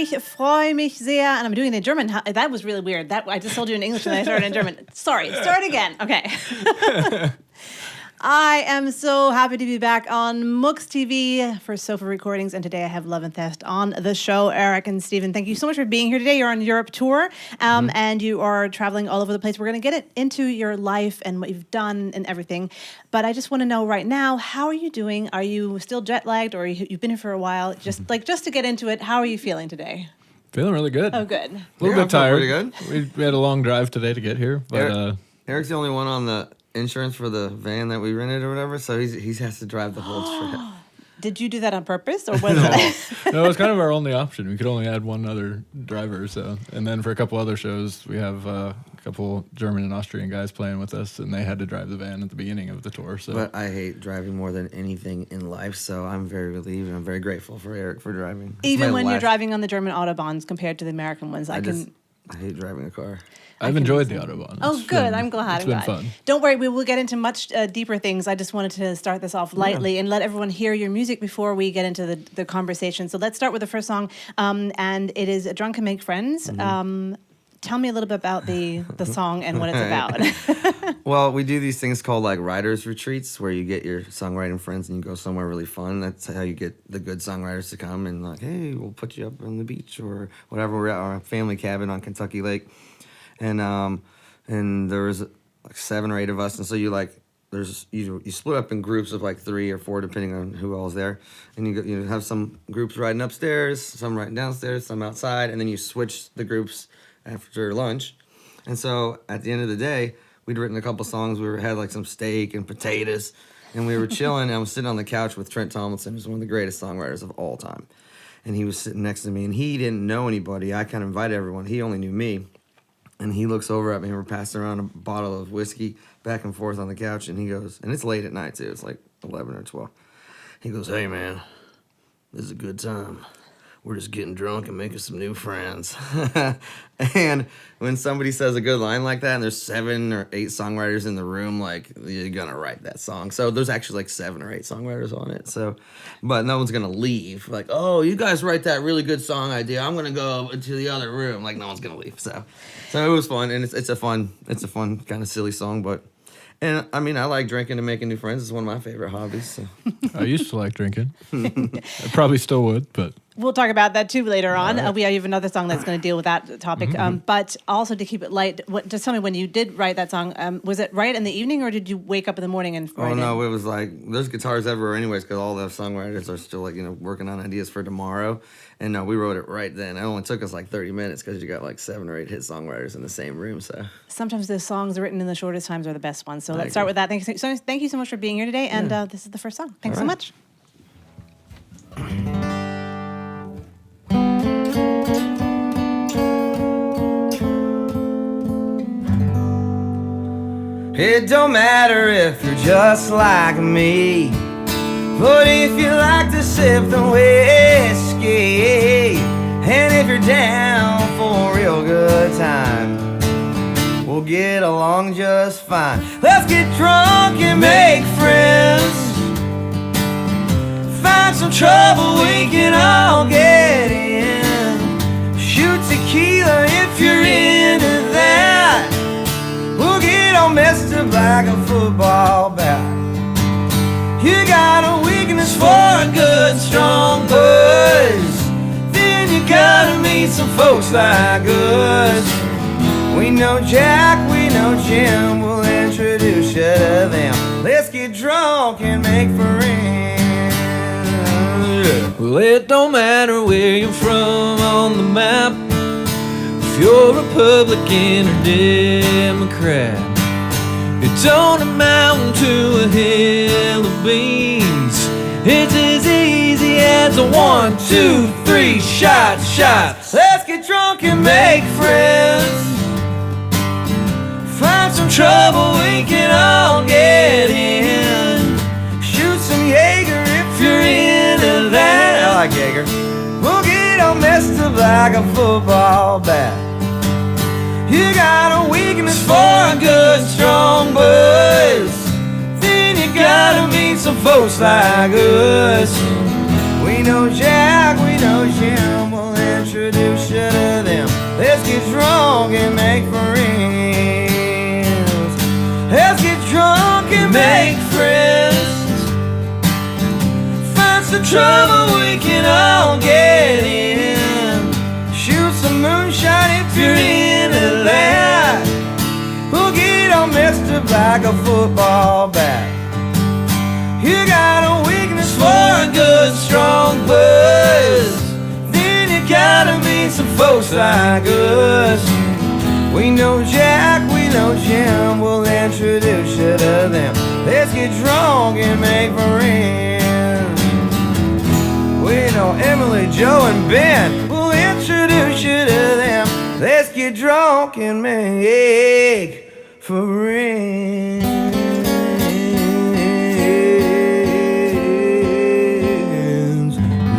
Ich freue mich sehr. And I'm doing it in German. That was really weird. I just told you in English and I started in German. Sorry, start again. Okay. I am so happy to be back on MUXX TV for SofaRecordings, and today I have Love and Theft on the show. Eric and Stephen, thank you so much for being here today. You're on Europe tour, and you are traveling all over the place. We're going to get into your life and what you've done and everything, but I just want to know right now, how are you doing? Are you still jet lagged, or you've been here for a while? Just to get into it, how are you feeling today? Feeling really good. Oh, good. A little bit tired. Pretty good. We had a long drive today to get here, but Eric's the only one on the insurance for the van that we rented or whatever, so he has to drive the whole trip. Did you do that on purpose, or was it? No, it was kind of our only option. We could only add one other driver, and then for a couple other shows, we have a couple German and Austrian guys playing with us, and they had to drive the van at the beginning of the tour. So, but I hate driving more than anything in life, so I'm very relieved and I'm very grateful for Eric for driving. Even when you're driving on the German autobahns compared to the American ones, I hate driving a car. I've enjoyed the Autobahn. Oh, good. I'm glad. It's been fun. Don't worry. We will get into much deeper things. I just wanted to start this off lightly and let everyone hear your music before we get into the conversation. So let's start with the first song, and it is Drunk and Make Friends. Tell me a little bit about the song and what it's about. Well, we do these things called like writers retreats where you get your songwriting friends and you go somewhere really fun. That's how you get the good songwriters to come and like, hey, we'll put you up on the beach or whatever. We're at our family cabin on Kentucky Lake. And there was like 7 or 8 of us, and so you split up in groups of like 3 or 4 depending on who all's there, and you have some groups riding upstairs, some riding downstairs, some outside, and then you switch the groups after lunch. And so at the end of the day, we'd written a couple songs. We had like some steak and potatoes, and we were chilling. And I was sitting on the couch with Trent Tomlinson, who's one of the greatest songwriters of all time, and he was sitting next to me, and he didn't know anybody. I kind of invited everyone. He only knew me. And he looks over at me, and we're passing around a bottle of whiskey back and forth on the couch, and he goes, and it's late at night, too. It's like 11 or 12. He goes, hey, man, this is a good time. We're just getting drunk and making some new friends. And when somebody says a good line like that, and there's 7 or 8 songwriters in the room, like, you're going to write that song. So there's actually like 7 or 8 songwriters on it. So, but no one's going to leave. Like, oh, you guys write that really good song idea. I'm going to go into the other room. Like, no one's going to leave. So it was fun. And it's a fun kind of silly song. And I mean, I like drinking and making new friends. It's one of my favorite hobbies. So. I used to like drinking. I probably still would, but we'll talk about that too later on. Right. We have another song that's going to deal with that topic. But also to keep it light, just tell me, when you did write that song, was it right in the evening, or did you wake up in the morning and write it? It was like, there's guitars everywhere anyways, because all the songwriters are still like, working on ideas for tomorrow. And we wrote it right then. It only took us like 30 minutes because you got like 7 or 8 hit songwriters in the same room. So sometimes the songs written in the shortest times are the best ones. So let's start with that. Thank you so much for being here today. And this is the first song. Thanks so much. It don't matter if you're just like me, but if you like to sip the whiskey, and if you're down for a real good time, we'll get along just fine. Let's get drunk and make friends, find some trouble we can all get in, shoot tequila if you're into that, we'll get all messed up like a football bat. You got a weakness for a good strong buzz, then you gotta meet some folks like us. We know Jack, we know Jim, we'll introduce you to them. Let's get drunk and make friends. Well, it don't matter where you're from on the map, if you're Republican or Democrat. It don't amount to a hill of beans. It's as easy as a 1, 2, 3 shot. Let's get drunk and make friends, find some trouble we can all get in, shoot some Jaeger if you're into that. I like Jaeger. We'll get all messed up like a football bat. You got a weakness for a good strong buzz, then you gotta meet some folks like us. We know Jack, we know Jim, we'll introduce drunk and make friends. Let's get drunk and make friends. Find some trouble we can all get in. Shoot some moonshine if you're into that. We'll get all messed up like a football bat. You got a weakness for a good strong buzz. Then you gotta meet some folks like us. We know Jack, we know Jim, we'll introduce you to them. Let's get drunk and make friends. We know Emily, Joe, and Ben, we'll introduce you to them. Let's get drunk and make friends.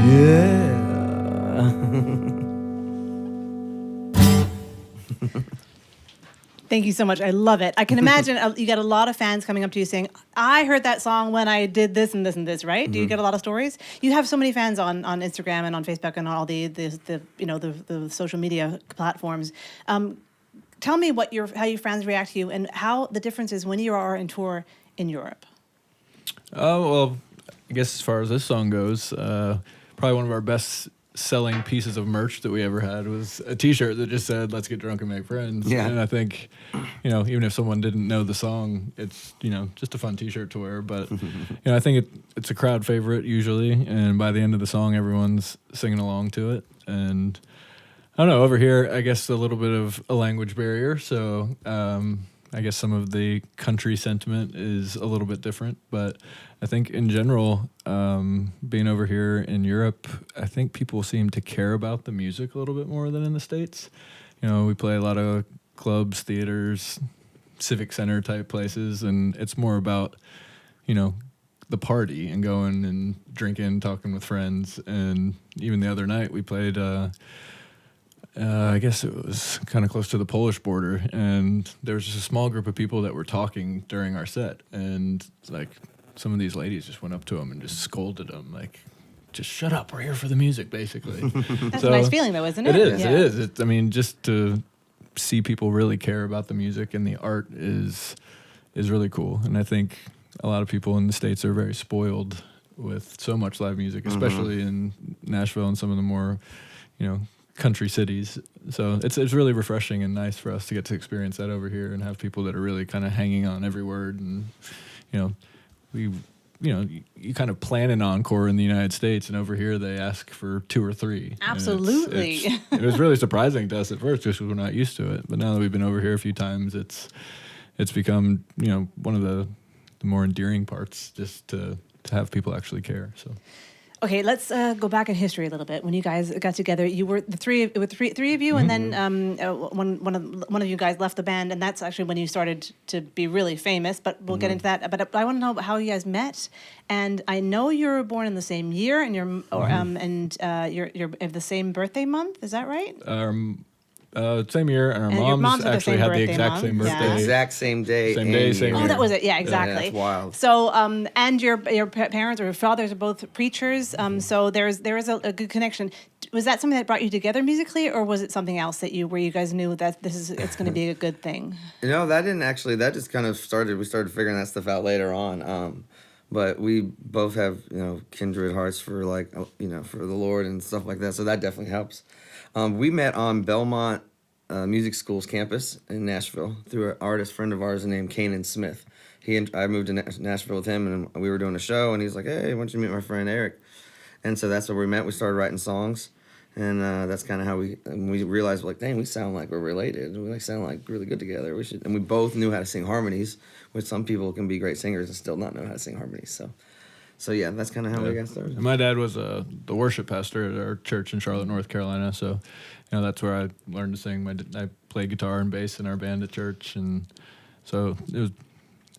Yeah. Thank you so much. I love it. I can imagine you got a lot of fans coming up to you saying, I heard that song when I did this and this and this, right? Do you get a lot of stories? You have so many fans on Instagram and on Facebook and all the social media platforms. Tell me how your fans react to you and how the difference is when you are on tour in Europe. Oh, well, I guess as far as this song goes, probably one of our best selling pieces of merch that we ever had was a T-shirt that just said "Let's get drunk and make friends." Yeah. And I think, even if someone didn't know the song, it's just a fun T-shirt to wear. But I think it's a crowd favorite usually, and by the end of the song, everyone's singing along to it. And I don't know, over here, I guess a little bit of a language barrier, so I guess some of the country sentiment is a little bit different, but I think in general, being over here in Europe, I think people seem to care about the music a little bit more than in the States. We play a lot of clubs, theaters, civic center type places, and it's more about, the party and going and drinking, talking with friends. And even the other night we played, I guess it was kind of close to the Polish border, and there was just a small group of people that were talking during our set, and some of these ladies just went up to them and just scolded them, just shut up, we're here for the music, basically. That's a nice feeling, though, isn't it? It is, Yeah. it is. Just to see people really care about the music and the art is really cool, and I think a lot of people in the States are very spoiled with so much live music, especially in Nashville and some of the more, country cities. So it's really refreshing and nice for us to get to experience that over here and have people that are really kind of hanging on every word. And you kind of plan an encore in the United States, and over here they ask for 2 or 3. Absolutely. It was really surprising to us at first just because we're not used to it, but now that we've been over here a few times, it's become one of the more endearing parts, just to have people actually care. So. Okay, let's go back in history a little bit. When you guys got together, you were three of you, and then one of you guys left the band, and that's actually when you started to be really famous. But we'll get into that. But I want to know how you guys met. And I know you were born in the same year, and you're of the same birthday month. Is that right? Same year, and our moms actually had the exact same birthday. Yeah. Exact same day. Same day, same year. Oh, that was it. Yeah, exactly. Yeah, that's wild. So, and your parents or your fathers are both preachers. So there is a good connection. Was that something that brought you together musically, or was it something else where you guys knew that it's going to be a good thing? That didn't actually. That just kind of started. We started figuring that stuff out later on. But we both have kindred hearts for for the Lord and stuff like that. So that definitely helps. We met on Belmont Music School's campus in Nashville through an artist friend of ours named Kanan Smith. I moved to Nashville with him, and we were doing a show, and he's like, "Hey, why don't you meet my friend Eric?" And so that's where we met. We started writing songs, and that's kind of how we realized, dang, we sound like we're related. We sound like really good together. We should. And we both knew how to sing harmonies, which some people can be great singers and still not know how to sing harmonies. So yeah, that's kind of how we got started. My dad was the worship pastor at our church in Charlotte, North Carolina. So, that's where I learned to sing. I played guitar and bass in our band at church, and so it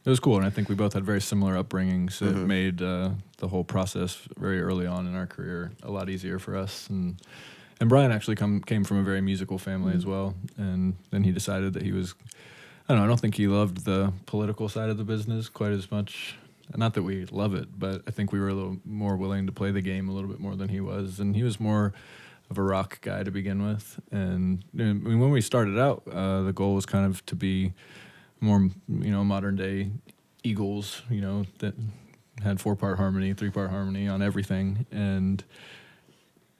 was cool. And I think we both had very similar upbringings. It made the whole process very early on in our career a lot easier for us. And Brian actually came from a very musical family as well. And then he decided that he was, I don't think he loved the political side of the business quite as much. Not that we love it, but I think we were a little more willing to play the game a little bit more than he was. And he was more of a rock guy to begin with. And I mean, when we started out, the goal was kind of to be more, modern day Eagles, that had 4-part harmony, 3-part harmony on everything. And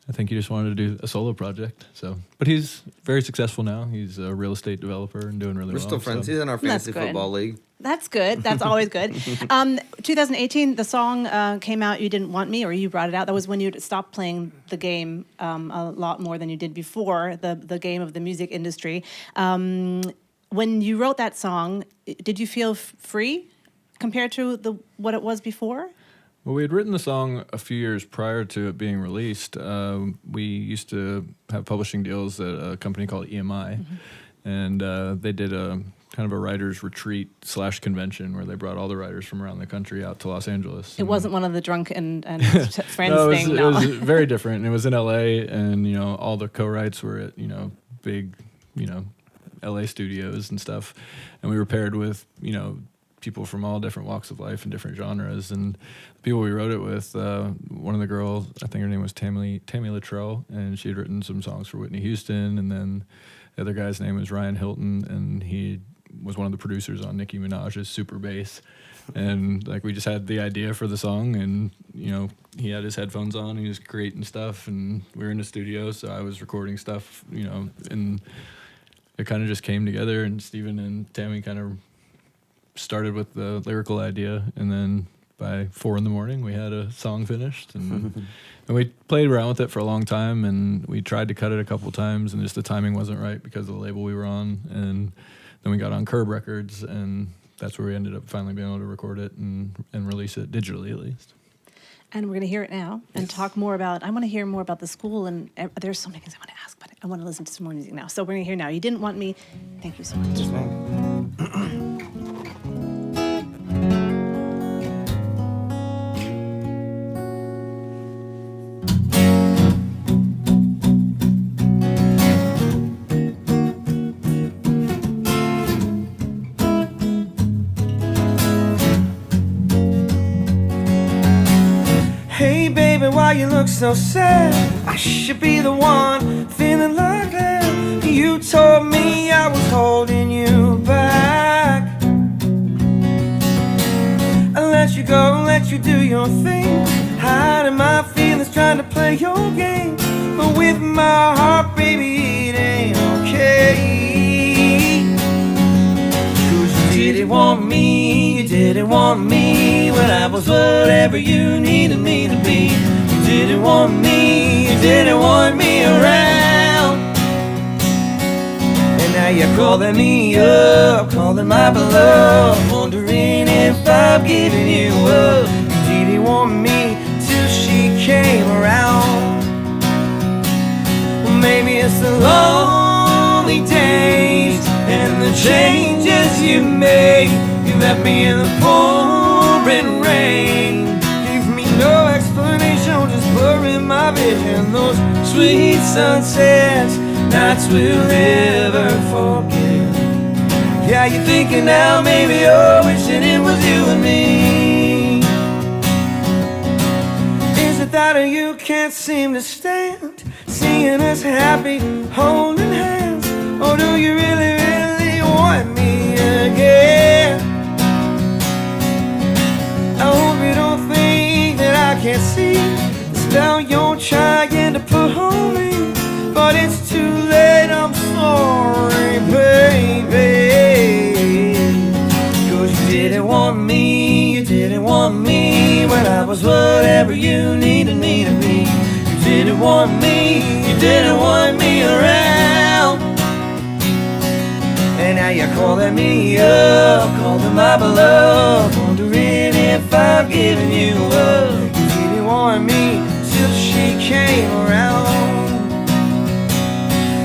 I think he just wanted to do a solo project. So, but he's very successful now. He's a real estate developer and doing really well. We're still friends. He's in our fantasy football league. That's good. That's always good. 2018, the song came out, You Didn't Want Me, or you brought it out. That was when you stopped playing the game a lot more than you did before, the game of the music industry. When you wrote that song, did you feel free compared to what it was before? Well, we had written the song a few years prior to it being released. We used to have publishing deals at a company called EMI, and they did a kind of a writers' retreat / convention where they brought all the writers from around the country out to Los Angeles. It wasn't one of the drunk and friends no, thing. No, it was very different. It was in LA, and all the co-writes were at big LA studios and stuff, and we were paired with people from all different walks of life and different genres. And the people we wrote it with, one of the girls, I think her name was Tammy Luttrell, and she had written some songs for Whitney Houston. And then the other guy's name was Ryan Hilton, and he was one of the producers on Nicki Minaj's Super Bass. And we just had the idea for the song, and he had his headphones on, he was creating stuff, and we were in the studio, so I was recording stuff, and it kind of just came together. And Steven and Tammy kind of started with the lyrical idea, and then by 4 a.m. we had a song finished, and we played around with it for a long time, and we tried to cut it a couple times, and just the timing wasn't right because of the label we were on. And then we got on Curb Records, and that's where we ended up finally being able to record it and release it digitally, at least. And we're going to hear it now and talk more about, I want to hear more about the school, and there's so many things I want to ask, but I want to listen to some more music now. So we're going to hear now. You Didn't Want Me. Thank you so much. Hey baby, why you look so sad? I should be the one feeling like that. You told me I was holding you back. I let you go, let you do your thing, hiding my feelings, trying to play your game. But with my heart, baby, it ain't okay. 'Cause you didn't want me, you didn't want me when I was whatever you needed me to be. You didn't want me, you didn't want me around. And now you're calling me up, calling my beloved, wondering if I'm giving you up. You didn't want me till she came around. Well, maybe it's the lonely days and the changes you made. You left me in the pouring rain. Give me no explanation, just blurring my vision. Those sweet sunsets, nights we'll never forget. Yeah, you're thinking now, maybe you're wishing it was you and me. Is it that you can't seem to stand seeing us happy, holding hands? Or do you really, really want me again? I hope you don't think that I can't see the spell you're trying to put on me. But it's too late, I'm sorry, baby. 'Cause you didn't want me, you didn't want me when I was whatever you needed me to be. You didn't want me, you didn't want me around. And now you're calling me up, calling my beloved, wondering if I'm giving you up. You didn't want me till she came around.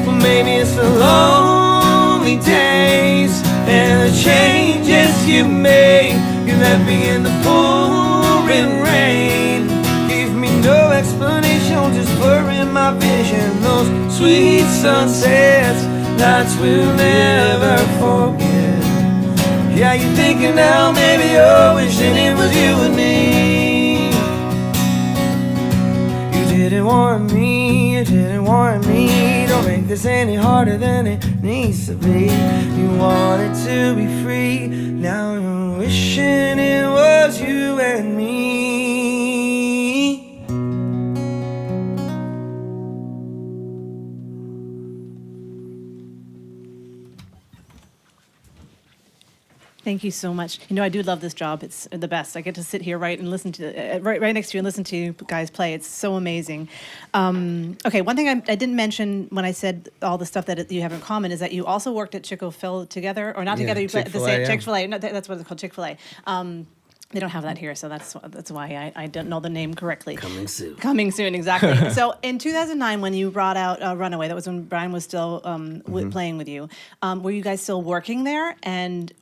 Well, maybe it's the lonely days and the changes you made. You left me in the pouring rain. Give me no explanation, just blurring my vision. Those sweet sunsets, nights we'll never forget. Yeah, you're thinking now, maybe you're wishing it was you and me. You didn't want me, you didn't want me. Don't make this any harder than it needs to be. You wanted to be free, now you're wishing it was you and me. Thank you so much. You know, I do love this job. It's the best. I get to sit here and listen to right next to you and listen to you guys play. It's so amazing. Okay, one thing I didn't mention when I said all the stuff that you have in common is that you also worked at Chick-fil-A together, or not Yeah, together. You played at the same Chick-fil-A, yeah. Chick-fil-A. No, that's what it's called, Chick-fil-A. They don't have that here, so that's why I don't know the name correctly. Coming soon. Coming soon, exactly. So in 2009, when you brought out Runaway, that was when Brian was still playing with you. Were you guys still working there,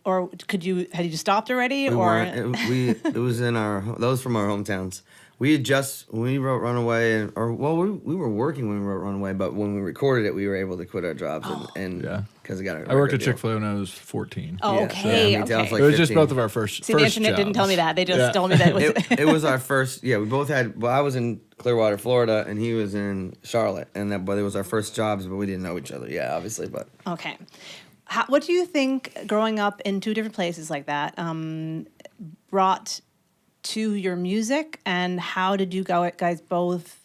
or had you stopped already? We or weren't. It was in those from our hometowns. We had when we wrote Runaway, we were working when we wrote Runaway, but when we recorded it, we were able to quit our jobs and Yeah. because we got a I worked record at deal. Chick-fil-A when I was 14. Oh, Yeah, okay. so, I mean, I was Okay. like It was just 15. both of our first See, the internet didn't tell me that. They just told me that it was. It was our first. Yeah, we both had. Well, I was in Clearwater, Florida, and he was in Charlotte, but it was our first jobs, but we didn't know each other. Yeah, obviously, but Okay. What do you think growing up in two different places like that brought to your music, and how did you guys both,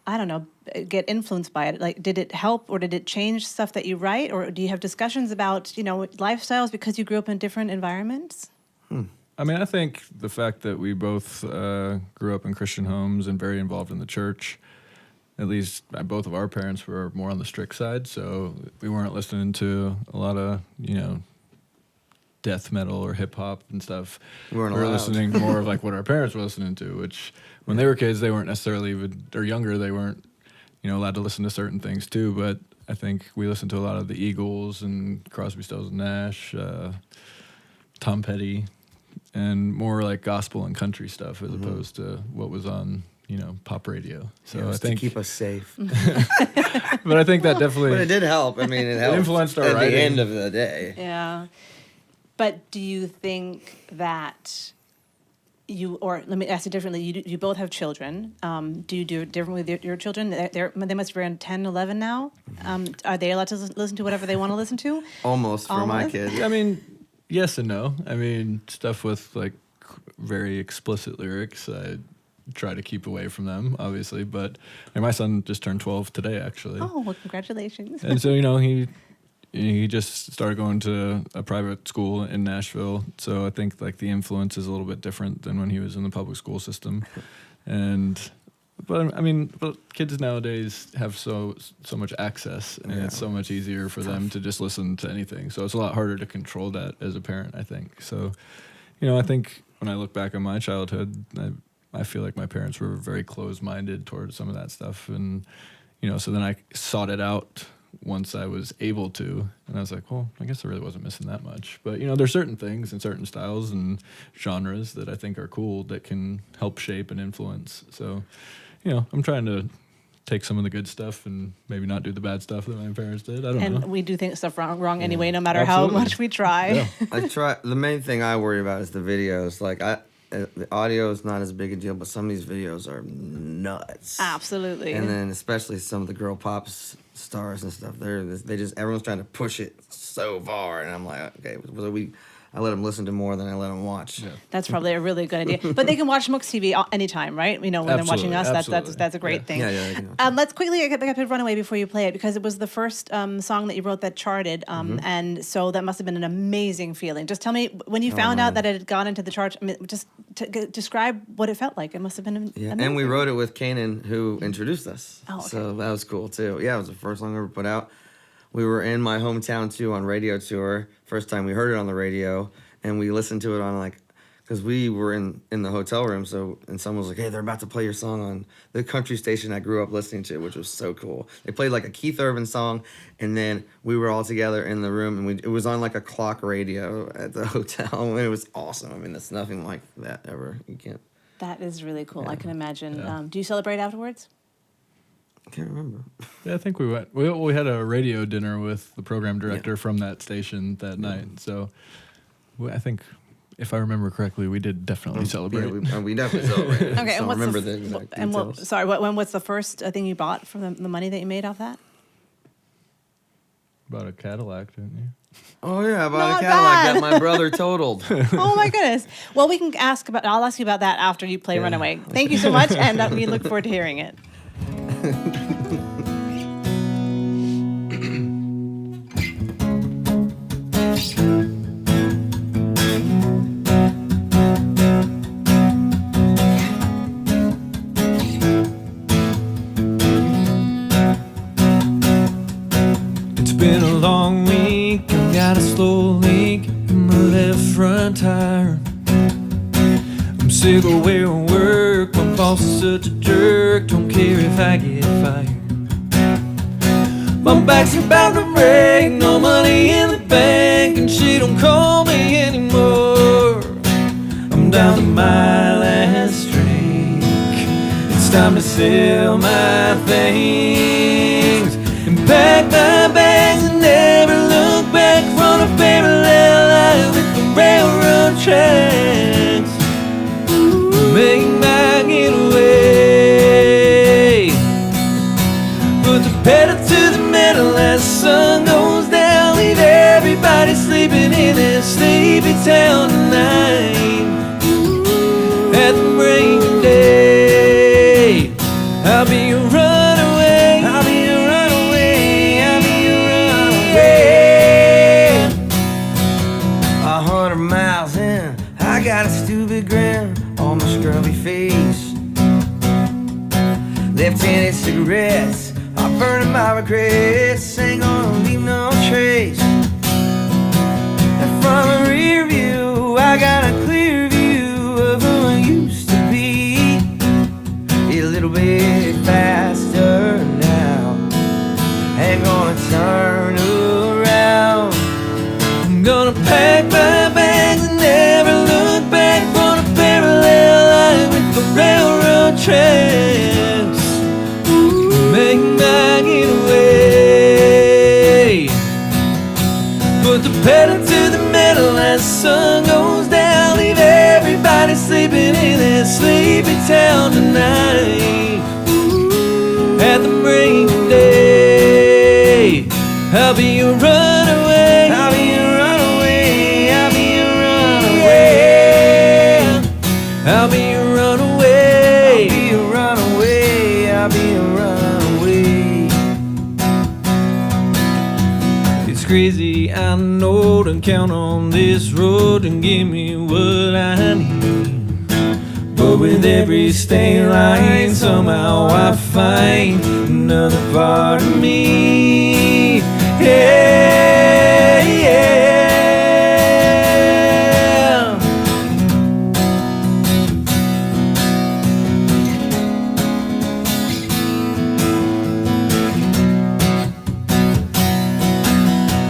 I don't know, get influenced by it? Like, did it help or did it change stuff that you write, or do you have discussions about, lifestyles because you grew up in different environments? I mean, I think the fact that we both grew up in Christian homes and very involved in the church, at least both of our parents were more on the strict side, so we weren't listening to a lot of, death metal or hip hop and stuff. We weren't We were allowed. listening more of like what our parents were listening to, which when they were kids, they weren't necessarily even, or younger, they weren't, allowed to listen to certain things too. But I think we listened to a lot of the Eagles and Crosby, Stills and Nash, Tom Petty, and more like gospel and country stuff as opposed to what was on, pop radio. So it was I think, to keep us safe. but I think that definitely. But it did help. I mean, it helped. influenced our at writing. the end of the day. Yeah. But do you think that or let me ask it differently, you both have children. Do you do it differently with your children? They must be around 10, 11 now. Are they allowed to listen to whatever they want to listen to? Almost for my Almost? kids. I mean, yes and no. I mean, stuff with like very explicit lyrics, I try to keep away from them, obviously. But my son just turned 12 today, actually. Oh, well, congratulations. And so, he just started going to a private school in Nashville. So I think like the influence is a little bit different than when he was in the public school system. But kids nowadays have so much access, and it's so much easier for them to just listen to anything. So it's a lot harder to control that as a parent, I think. So, I think when I look back on my childhood, I feel like my parents were very closed-minded towards some of that stuff. And, so then I sought it out once I was able to, and I was like, well, I guess I really wasn't missing that much. But, there's certain things and certain styles and genres that I think are cool that can help shape and influence. So, I'm trying to take some of the good stuff and maybe not do the bad stuff that my parents did. I don't know. And we do think stuff wrong anyway, no matter Absolutely. how much we try. Yeah. I try. The main thing I worry about is the videos. Like the audio is not as big a deal, but some of these videos are nuts. Absolutely. And then especially some of the girl pop stars and stuff. Everyone's trying to push it so far, and I'm like, okay, I let them listen to more than I let them watch. Yeah. That's probably a really good idea. But they can watch MUXX TV anytime, right? When they're watching us, Absolutely. that's a great thing. Yeah, they can watch Let's quickly get back to Runaway before you play it, because it was the first song that you wrote that charted, and so that must have been an amazing feeling. Just tell me, when you found out that it had gone into the charts, just describe what it felt like. It must have been amazing. And we wrote it with Kanan, who introduced us. Oh, okay. So that was cool too. Yeah, it was the first song I ever put out. We were in my hometown too on radio tour. First time we heard it on the radio, and we listened to it on because we were in the hotel room. So and someone was like, "Hey, they're about to play your song on the country station I grew up listening to," which was so cool. They played like a Keith Urban song, and then we were all together in the room, and it was on like a clock radio at the hotel, and it was awesome. I mean, it's nothing like that ever. You can't. That is really cool. I can imagine. Yeah. Do you celebrate afterwards? I can't remember. Yeah, I think we went. We had a radio dinner with the program director from that station that night. So I think if I remember correctly, we did definitely celebrate. Yeah, we definitely celebrated. Okay, and so what's remember the, the exact and details. what's the first thing you bought from the money that you made off that? Bought a Cadillac, didn't you? Oh yeah, I bought Not a Cadillac bad. that my brother totaled. Oh my goodness. Well, I'll ask you about that after you play Runaway. Thank you so much, and we look forward to hearing it. It's been a long week, I've got a slow leak in my left front tire. I'm sick of where I work, my boss is such a jerk, don't care if I get fired. My back's about to break, no money in the bank, and she don't call me anymore. I'm down to my last drink, it's time to sell my things and pack my bags and never look back from a parallel line with the railroad tracks. Make my getaway, put the pedal to the metal as the sun goes down. Leave everybody sleeping in this sleepy town tonight. At the break of day, I'll be a runaway. I'll be a runaway. I'll be a runaway. 100 miles in, I got a stupid grin on my scrubby face. Left-handed cigarettes, I'm burning my regrets. Ain't gonna leave no trace. And from a rear view, I got a clear view of who I used to be. A little bit faster now, ain't gonna turn around. I'm gonna pack my bags and never look back on a parallel line with the railroad tracks. Make my getaway, put the pedal to the metal as the sun goes down. Leave everybody sleeping in this sleepy town tonight. At the break of day, I'll be a runaway. I'll be a runaway. I'll be a runaway. I'll be a runaway. I'll be a runaway. I'll be a runaway. It's crazy, I know, to count on this road and give me what I need. But with every state line, somehow I find another part of me. Yeah, yeah.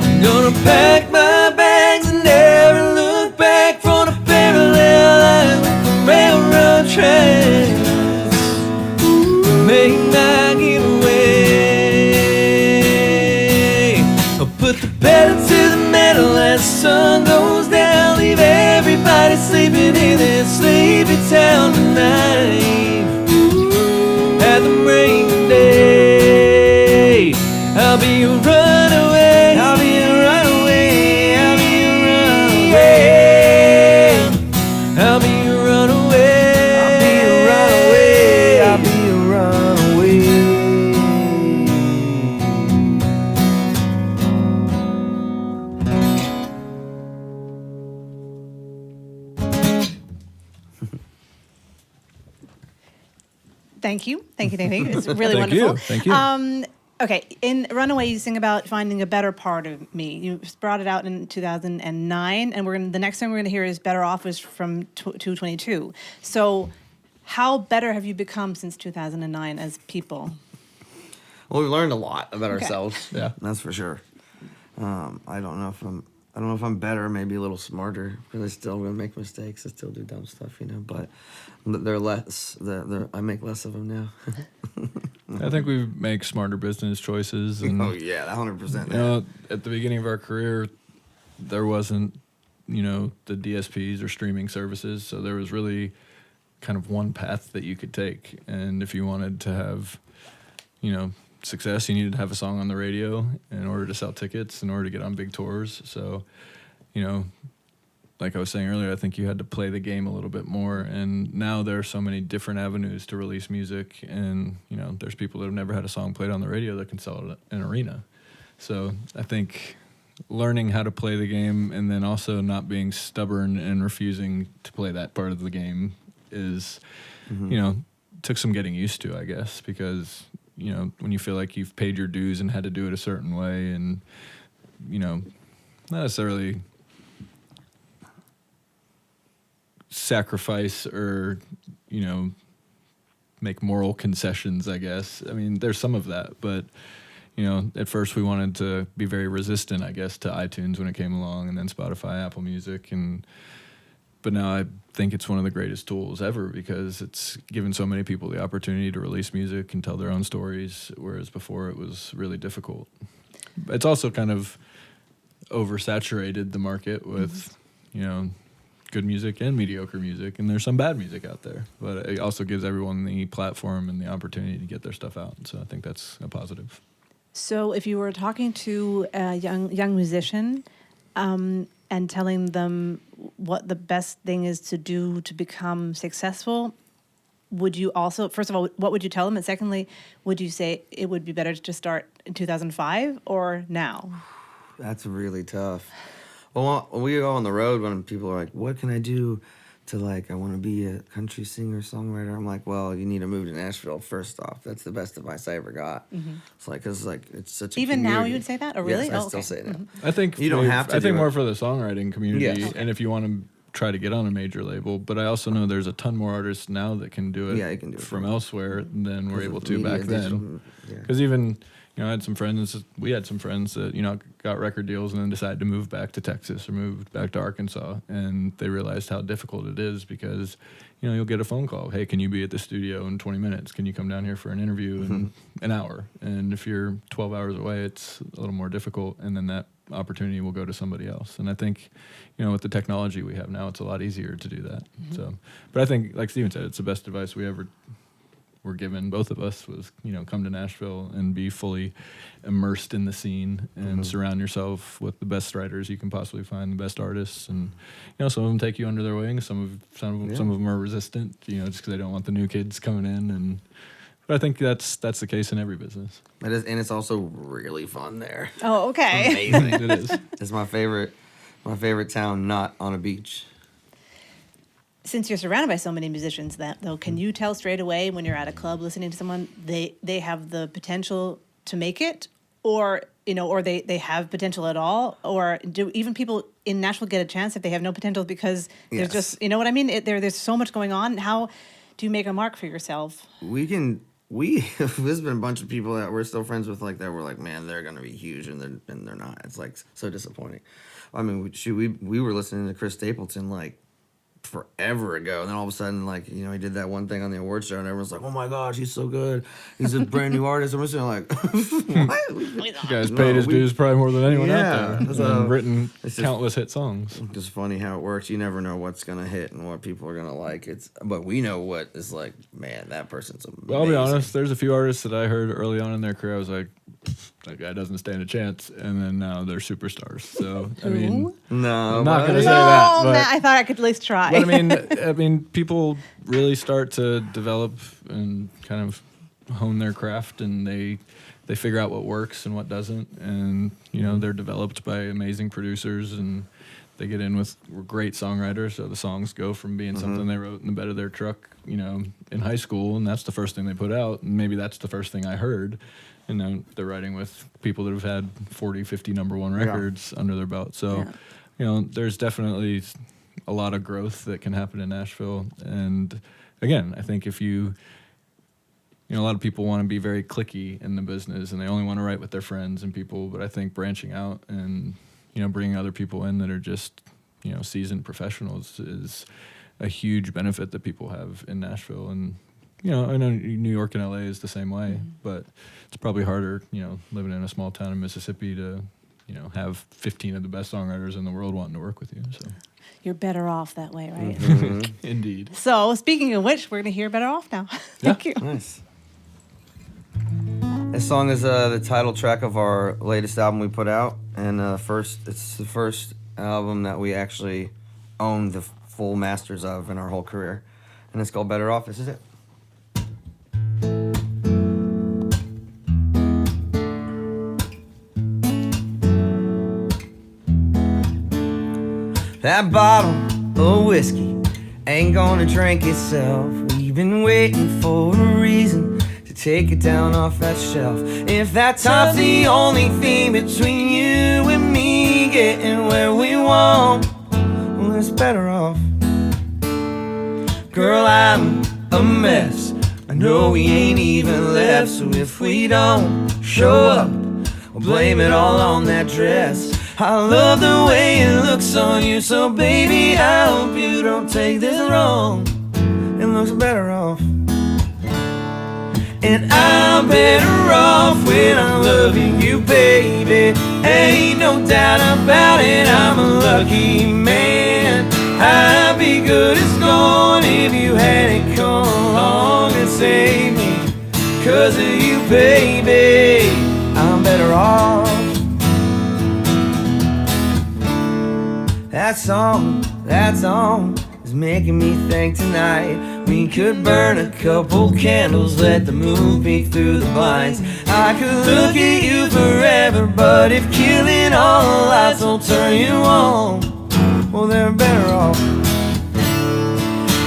I'm gonna pack my bags and never look back from a parallel line with the railroad tracks. Make my getaway, I'll put the pedal to the metal as the sun goes down. Leave everybody sleeping in this sleepy town tonight. At the break of day, I'll be a runaway. I'll be a runaway. I'll be a runaway. I'll be a runaway. I'll be a runaway. I'll be a runaway. Thank you. Thank you. Thank you. It's really Thank you. wonderful. Thank you. Okay, in Runaway, you sing about finding a better part of me. You brought it out in 2009, and the next song we're going to hear is Better Off, was from 2022. So how better have you become since 2009 as people? Well, we've learned a lot about Okay. ourselves. Yeah. That's for sure. I don't know if I'm better, maybe a little smarter, because I still gonna make mistakes. I still do dumb stuff, but they're less. I make less of them now. I think we make smarter business choices. And, Oh yeah, 100%. you know, at the beginning of our career, there wasn't the DSPs or streaming services. So there was really kind of one path that you could take. And if you wanted to have, success, you needed to have a song on the radio in order to sell tickets, in order to get on big tours. So, like I was saying earlier, I think you had to play the game a little bit more. And now there are so many different avenues to release music. And, there's people that have never had a song played on the radio that can sell it in an arena. So I think learning how to play the game and then also not being stubborn and refusing to play that part of the game is, took some getting used to, I guess, because, when you feel like you've paid your dues and had to do it a certain way and, not necessarily sacrifice or, make moral concessions, I guess. I mean, there's some of that, but, at first we wanted to be very resistant, I guess, to iTunes when it came along, and then Spotify, Apple Music, but now I think it's one of the greatest tools ever because it's given so many people the opportunity to release music and tell their own stories, whereas before it was really difficult. It's also kind of oversaturated the market with, good music and mediocre music, and there's some bad music out there, but it also gives everyone the platform and the opportunity to get their stuff out. So I think that's a positive. So if you were talking to a young musician and telling them what the best thing is to do to become successful, would you also, first of all, what would you tell them? And secondly, would you say it would be better to start in 2005 or now? That's really tough. Well, when we go on the road, when people are like, what can I do to, I want to be a country singer, songwriter? I'm like, well, you need to move to Nashville first off. That's the best advice I ever got. Mm-hmm. It's because it's such a Even community. now you would say that? Or really? Yes, I still say it now. Mm-hmm. I think you don't have to. I think more for the songwriting community, Yes. and if you want to try to get on a major label. But I also know there's a ton more artists now that can do it, you can do it from elsewhere than we're able to back then. Yeah. Because even I had some friends. We had some friends that got record deals and then decided to move back to Texas or moved back to Arkansas, and they realized how difficult it is because you'll get a phone call. Hey, can you be at the studio in 20 minutes? Can you come down here for an interview in an hour? And if you're 12 hours away, it's a little more difficult, and then that opportunity will go to somebody else. And I think, with the technology we have now, it's a lot easier to do that. Mm-hmm. So, but I think, like Steven said, it's the best advice we ever were given, both of us, was, come to Nashville and be fully immersed in the scene and surround yourself with the best writers you can possibly find, the best artists. And, some of them take you under their wing. Some of them are resistant, just because they don't want the new kids coming in. But I think that's the case in every business. It is, and it's also really fun there. Oh, okay. Amazing. It is. It's my favorite town not on a beach. Since you're surrounded by so many musicians, can you tell straight away when you're at a club listening to someone they have the potential to make it, or they have potential at all, or do even people in Nashville get a chance if they have no potential because there's just what I mean? There's so much going on. How do you make a mark for yourself? There's been a bunch of people that we're still friends with that we're like, man, they're gonna be huge, and they're not. It's so disappointing. I mean, we were listening to Chris Stapleton forever ago, and then all of a sudden, he did that one thing on the awards show, and everyone's like, "Oh my gosh, he's so good! He's a brand new artist." I'm just like, "What? You guys paid his dues probably more than anyone out there, so and written countless hit songs. It's just funny how it works. You never know what's gonna hit and what people are gonna like. But we know what is like. Man, that person's amazing. Well, I'll be honest. There's a few artists that I heard early on in their career. I was like, that guy doesn't stand a chance, and then now they're superstars. So I mean, no, I'm not gonna say No, that. But, Matt, I thought I could at least try. But I mean, people really start to develop and kind of hone their craft, and they figure out what works and what doesn't, and they're developed by amazing producers, and they get in with great songwriters. So the songs go from being something they wrote in the bed of their truck, in high school, and that's the first thing they put out, and maybe that's the first thing I heard. And then they're writing with people that have had 40, 50 number one records under their belt. So, there's definitely a lot of growth that can happen in Nashville. And again, I think if a lot of people want to be very cliquey in the business, and they only want to write with their friends and people. But I think branching out and, bringing other people in that are just, seasoned professionals is a huge benefit that people have in Nashville. And, I know New York and LA is the same way, but it's probably harder, living in a small town in Mississippi to have 15 of the best songwriters in the world wanting to work with you. So You're better off that way, right? indeed. So, speaking of which, we're going to hear Better Off now. Thank you. Nice. This song is the title track of our latest album we put out, and it's the first album that we actually own the full masters of in our whole career, and it's called Better Off. This is it. That bottle of whiskey ain't gonna drink itself. We've been waiting for a reason to take it down off that shelf. If that top's the only thing between you and me getting where we want, well, it's better off. Girl, I'm a mess. I know we ain't even left, so if we don't show up, we'll blame it all on that dress. I love the way it looks on you, so baby, I hope you don't take this wrong. It looks better off. And I'm better off when I'm loving you, baby. Ain't no doubt about it, I'm a lucky man. I'd be good as gone if you hadn't come along and saved me. 'Cause of you, baby, I'm better off. That song is making me think tonight we could burn a couple candles, let the moon peek through the blinds. I could look at you forever, but if killing all the lights will turn you on, well, they're better off.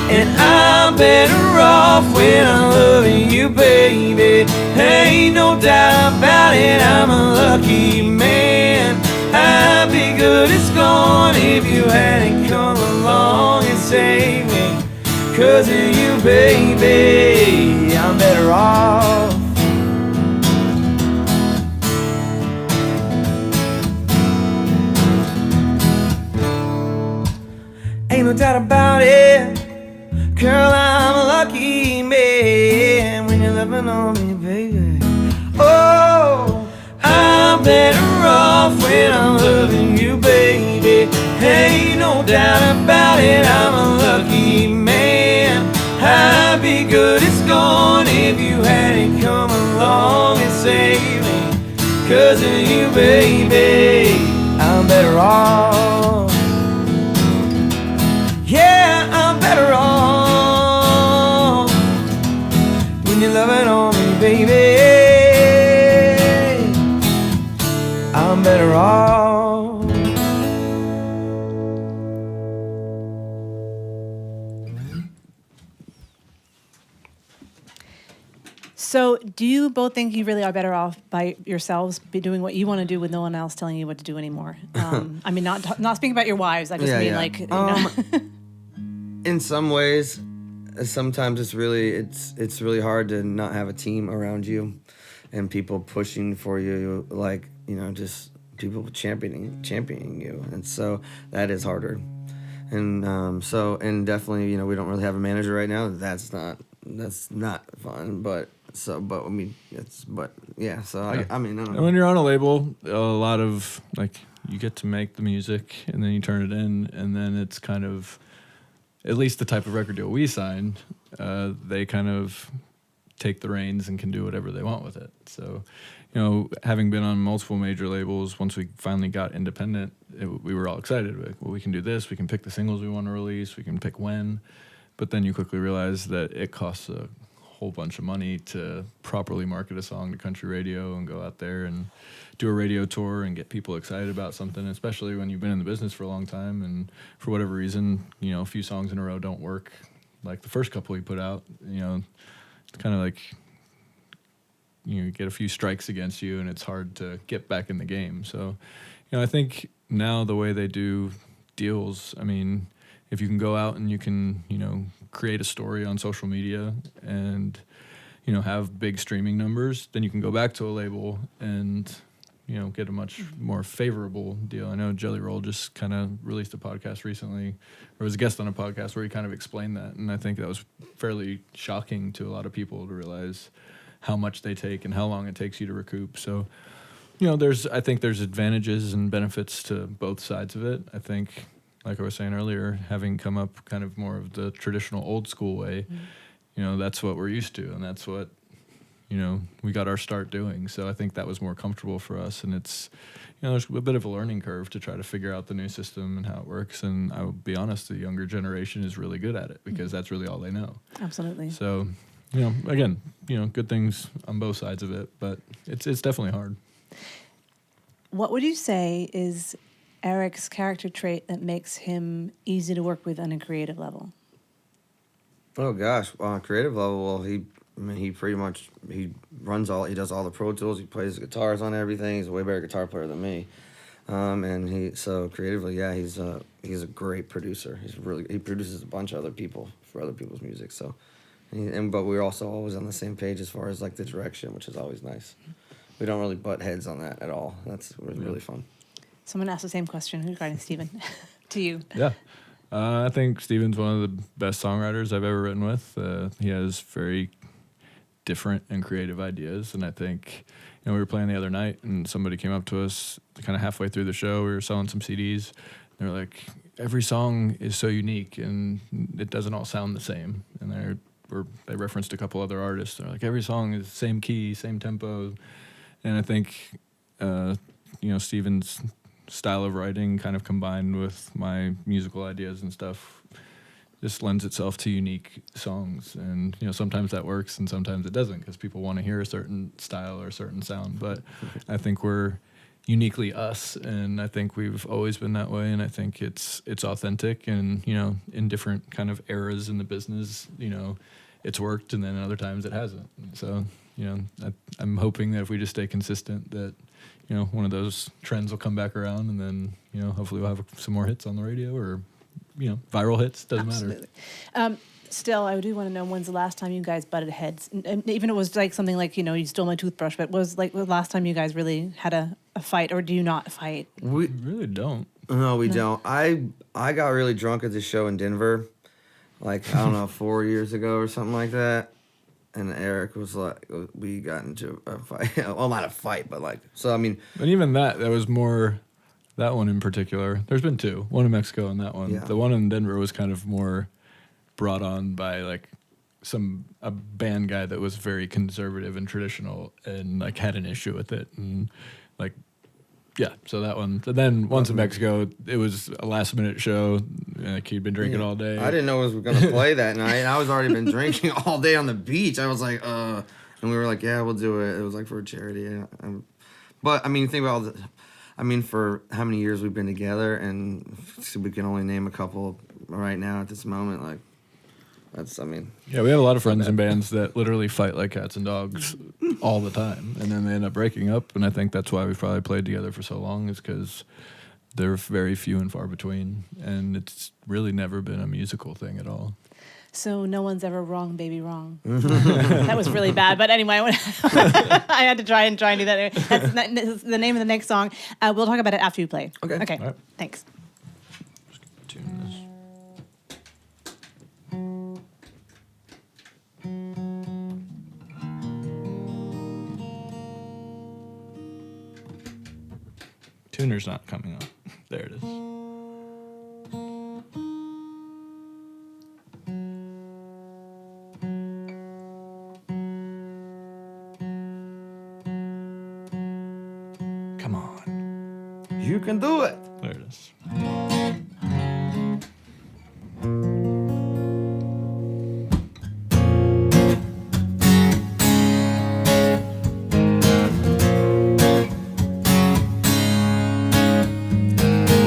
And I'm better off when I'm loving you, baby. Ain't no doubt about it, I'm a lucky man. I'd be good as gone if you hadn't come along and saved me. 'Cause of you, baby, I'm better off. Ain't no doubt about it, girl, I'm a lucky man when you're loving on me, baby. Oh, I'm better off when I'm loving you, baby. Ain't no doubt about it, I'm a lucky man. I'd be good as gone if you hadn't come along and saved me. 'Cause of you, baby, I'm better off. Yeah, I'm better off when you're loving on me, baby. I'm better off. So, do you both think you really are better off by yourselves be doing what you want to do with no one else telling you what to do anymore? I mean, not speaking about your wives. I just mean like, you know. In some ways, sometimes it's really hard to not have a team around you and people pushing for you, like, just people championing you, and so that is harder. And and definitely, we don't really have a manager right now. That's not fun, but I mean, I mean, I don't know. When you're on a label, a lot of you get to make the music and then you turn it in, and then it's kind of, at least the type of record deal we signed, they kind of take the reins and can do whatever they want with it. So, having been on multiple major labels, once we finally got independent, we were all excited. Like, well, we can do this. We can pick the singles we want to release. We can pick when. But then you quickly realize that it costs a whole bunch of money to properly market a song to country radio and go out there and do a radio tour and get people excited about something, especially when you've been in the business for a long time and for whatever reason, a few songs in a row don't work. Like the first couple we put out, it's kind of like, you get a few strikes against you and it's hard to get back in the game. So, I think now the way they do deals, I mean, if you can go out and you can, create a story on social media and, have big streaming numbers, then you can go back to a label and, get a much more favorable deal. I know Jelly Roll just kind of released a podcast recently, or was a guest on a podcast where he kind of explained that. And I think that was fairly shocking to a lot of people to realize how much they take and how long it takes you to recoup. So, I think there's advantages and benefits to both sides of it. I think, like I was saying earlier, having come up kind of more of the traditional old school way, that's what we're used to, and that's what, we got our start doing. So I think that was more comfortable for us, and it's, there's a bit of a learning curve to try to figure out the new system and how it works. And I will be honest, the younger generation is really good at it because that's really all they know. Absolutely. So, again, good things on both sides of it, but it's definitely hard. What would you say is Eric's character trait that makes him easy to work with on a creative level? Oh gosh, on a creative level, well, he does all the Pro Tools. He plays the guitars on everything. He's a way better guitar player than me. And so creatively, yeah, he's a great producer. He produces a bunch of other people for other people's music. So, but we're also always on the same page as far as like the direction, which is always nice. We don't really butt heads on that at all. That's really fun. Someone asked the same question regarding Steven to you. Yeah. I think Steven's one of the best songwriters I've ever written with. He has very different and creative ideas, and I think we were playing the other night and somebody came up to us kind of halfway through the show. We were selling some CDs. They were like, every song is so unique and it doesn't all sound the same. And they referenced a couple other artists. They're like, every song is same key, same tempo. And I think Steven's style of writing kind of combined with my musical ideas and stuff just lends itself to unique songs. And sometimes that works and sometimes it doesn't because people want to hear a certain style or a certain sound. But I think we're uniquely us, and I think we've always been that way. And I think it's authentic, and in different kind of eras in the business, it's worked, and then other times it hasn't. So I'm hoping that if we just stay consistent, that one of those trends will come back around, and then hopefully we'll have some more hits on the radio, or viral hits. Doesn't Absolutely. matter. Still, I do want to know, when's the last time you guys butted heads? And even it was like something like, you stole my toothbrush, but was like the last time you guys really had a fight, or do you not fight? We really don't. No, we don't. I got really drunk at this show in Denver, like, I don't know, 4 years ago or something like that. And Eric was like, we got into a fight. Well, not a fight, but like, so I mean. But even that was more, that one in particular. There's been two, one in Mexico and that one. Yeah. The one in Denver was kind of more brought on by like a band guy that was very conservative and traditional and like had an issue with it. And like, yeah, so that one. So then once in Mexico, it was a last minute show. Like he'd been drinking all day. I didn't know it was going to play that night. I was already been drinking all day on the beach. I was like, and we were like, yeah, we'll do it. It was like for a charity. But I mean, think about for how many years we've been together, and so we can only name a couple right now at this moment. Like, yeah, we have a lot of friends in bands that literally fight like cats and dogs all the time, and then they end up breaking up. And I think that's why we've probably played together for so long, is because they're very few and far between, and it's really never been a musical thing at all. So no one's ever wrong, baby, wrong. That was really bad, but anyway, I had to try and do that. That's the name of the next song. We'll talk about it after you play. Okay. Okay. All right. Thanks. Tune this. Tuner's not coming up. There it is. Come on. you can do it. There it is.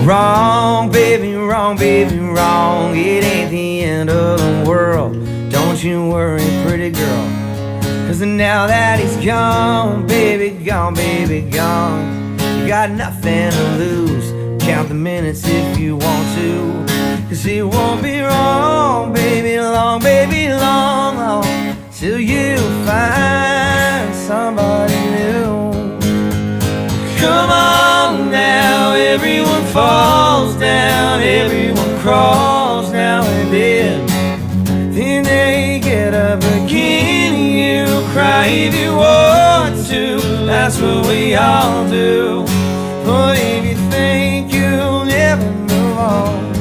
Wrong, baby, wrong, baby, wrong. It ain't the end of the world. Don't you worry, pretty girl. Cause now that he's gone, baby, gone, baby, gone. You got nothing to lose. Count the minutes if you want to. Cause it won't be wrong, baby, long, long. Till you find somebody new. Come on now, everyone falls down, everyone crawls now and then. Then they get up again, you cry if you want to. that's what we all do. But if you think you'll never move on,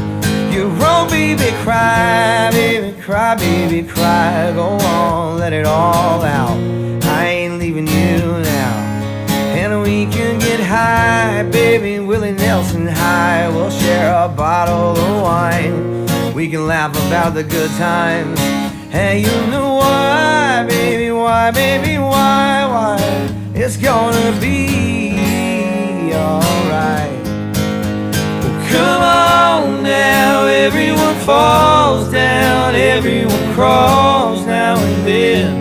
you're wrong, baby, cry, baby, cry, baby, cry. Go on, let it all out. I ain't leaving you now. And we can get high, baby, Willie Nelson high. We'll share a bottle of wine. We can laugh about the good times. Hey, you know why, baby, why? It's gonna be alright. Well, come on now, everyone falls down, everyone crawls now and then.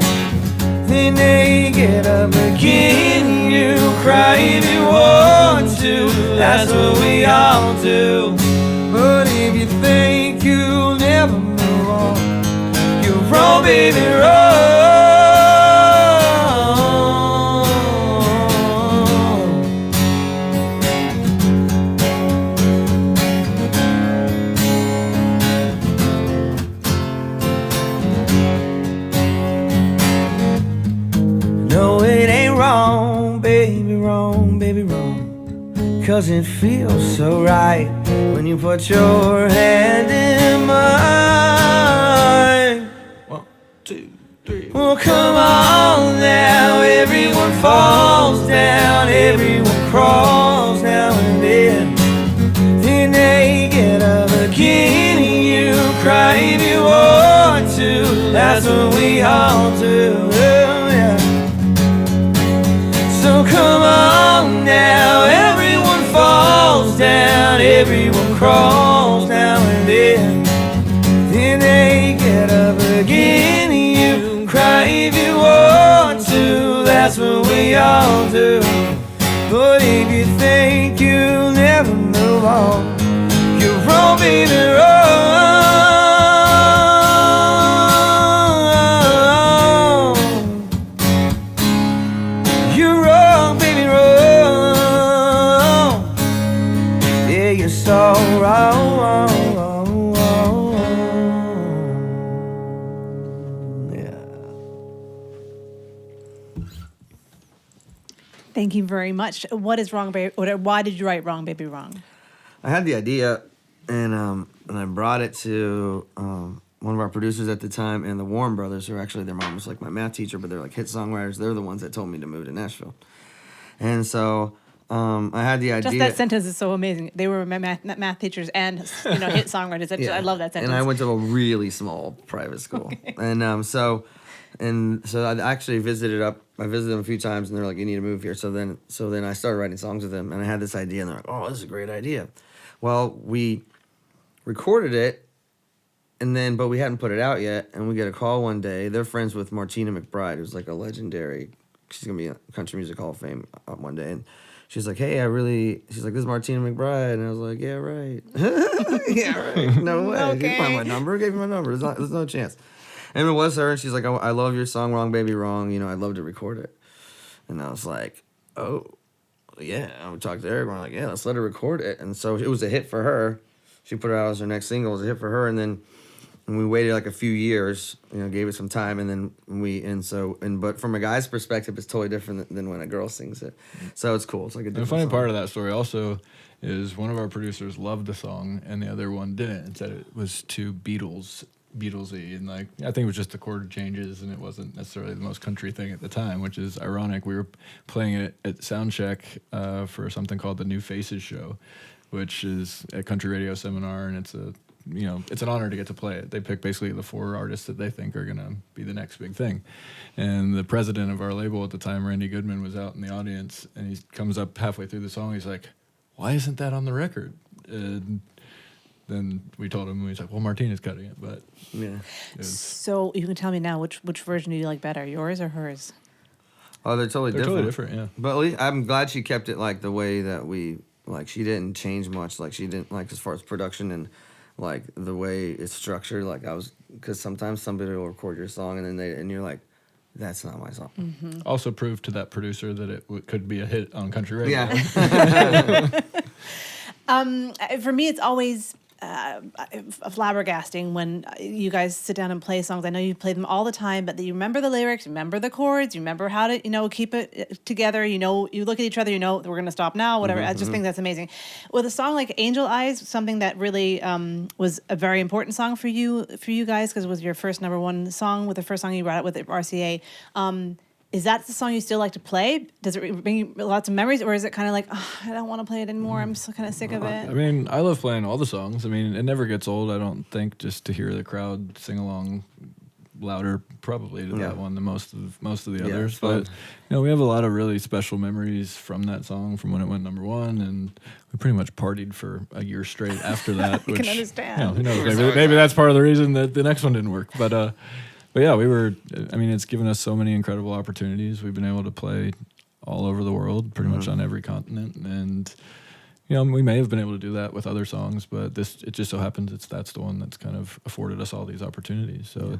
Then they get up again, you cry if you want to, that's what we all do. But if you think you'll never move on, you're wrong, baby, wrong. No, it ain't wrong, baby, wrong, baby, wrong. 'Cause it feels so right when you put your hand in mine. 1, 2, 3. Well, come on now, everyone falls down, everyone crawls now and then. Then they get up again and you cry if you want to, that's what we all do. Oh, yeah. So come on now, everyone falls down, everyone crawls now and then. Then they get up again and you cry if you want to, that's what we all do. But if you think you'll never move on, you're wrong, baby, wrong. You're wrong, baby, wrong. Yeah, you're so wrong. Yeah. Thank you very much. What is wrong, baby? Why did you write "Wrong, Baby, Wrong"? I had the idea, and I brought it to one of our producers at the time, and the Warren brothers, who are actually, their mom was like my math teacher, but they're like hit songwriters. They're the ones that told me to move to Nashville. And so I had the idea. Just that sentence is so amazing. They were my math teachers and hit songwriters. I love that sentence. And I went to a really small private school. Okay. And so I actually visited them a few times, and they're like, you need to move here. So then I started writing songs with them, and I had this idea, and they're like, oh, this is a great idea. Well, we recorded it, but we hadn't put it out yet, and we get a call one day. They're friends with Martina McBride, who's like a legendary, she's going to be in Country Music Hall of Fame one day, and she's like, hey, she's like, this is Martina McBride, and I was like, yeah, right. Yeah, right. No way. Okay. You find my number? Gave me my number. There's no chance. And it was her, and she's like, I love your song, Wrong Baby Wrong, I'd love to record it. And I was like, oh, yeah. I would talk to Eric, and I'm like, yeah, let's let her record it. And so it was a hit for her. She put it out as her next single. It was a hit for her, and then we waited like a few years, gave it some time, and then but from a guy's perspective, it's totally different than when a girl sings it. So it's cool. It's like a different The funny song. part of that story also is one of our producers loved the song, and the other one didn't, and said it was too Beatlesy, and I think it was just the chord changes, and it wasn't necessarily the most country thing at the time, which is ironic. We were playing it at Soundcheck for something called the New Faces Show, which is a country radio seminar, and it's an honor to get to play it. They pick basically the 4 artists that they think are going to be the next big thing. And the president of our label at the time, Randy Goodman, was out in the audience, and he comes up halfway through the song. He's like, why isn't that on the record? And then we told him, and he's like, well, Martina's cutting it. But Yeah. So you can tell me now, which version do you like better, yours or hers? Oh, they're totally different, yeah. But at least I'm glad she kept it like the way that we, like, she didn't change much. Like, she didn't, like, as far as production and like the way it's structured, like because sometimes somebody will record your song and you're like, that's not my song. Mm-hmm. Also proved to that producer that it could be a hit on country radio. Yeah. For me, it's always flabbergasting when you guys sit down and play songs. I know you play them all the time, but you remember the lyrics, you remember the chords, you remember how to, keep it together. You look at each other, we're going to stop now, whatever. I just think that's amazing. With a song like Angel Eyes, something that really was a very important song for you guys, because it was your first number one song, with the first song you brought out with RCA. Is that the song you still like to play? Does it bring you lots of memories, or is it kind of like, I don't want to play it anymore, I'm just kind of sick of it? I mean, I love playing all the songs. I mean, it never gets old, I don't think, just to hear the crowd sing along louder probably to that one than most of the others. But we have a lot of really special memories from that song, from when it went number one, and we pretty much partied for a year straight after that. I can understand. Who knows? Maybe that's part of the reason that the next one didn't work. But yeah, it's given us so many incredible opportunities. We've been able to play all over the world, pretty much on every continent. And, we may have been able to do that with other songs, but it just so happens that's the one that's kind of afforded us all these opportunities. So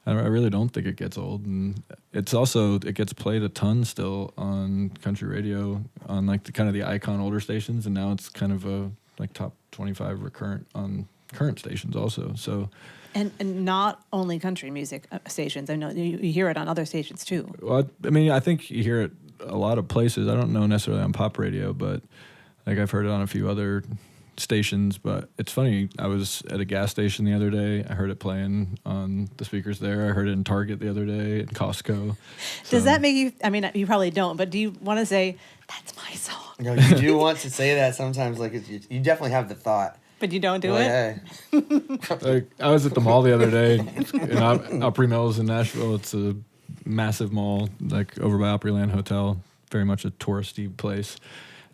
I really don't think it gets old. And it gets played a ton still on country radio, on like the icon older stations. And now it's kind of a top 25 recurrent on current stations also. So. And not only country music stations. I know you hear it on other stations too. Well, I mean, I think you hear it a lot of places. I don't know necessarily on pop radio, but I've heard it on a few other stations. But it's funny, I was at a gas station the other day. I heard it playing on the speakers there. I heard it in Target the other day, at Costco. Does that make you, I mean, you probably don't, but do you want to say, that's my song? You do want to say that sometimes. You definitely have the thought. But you don't do it? Hey. I was at the mall the other day in Opry Mills in Nashville. It's a massive mall, over by Opryland Hotel, very much a touristy place.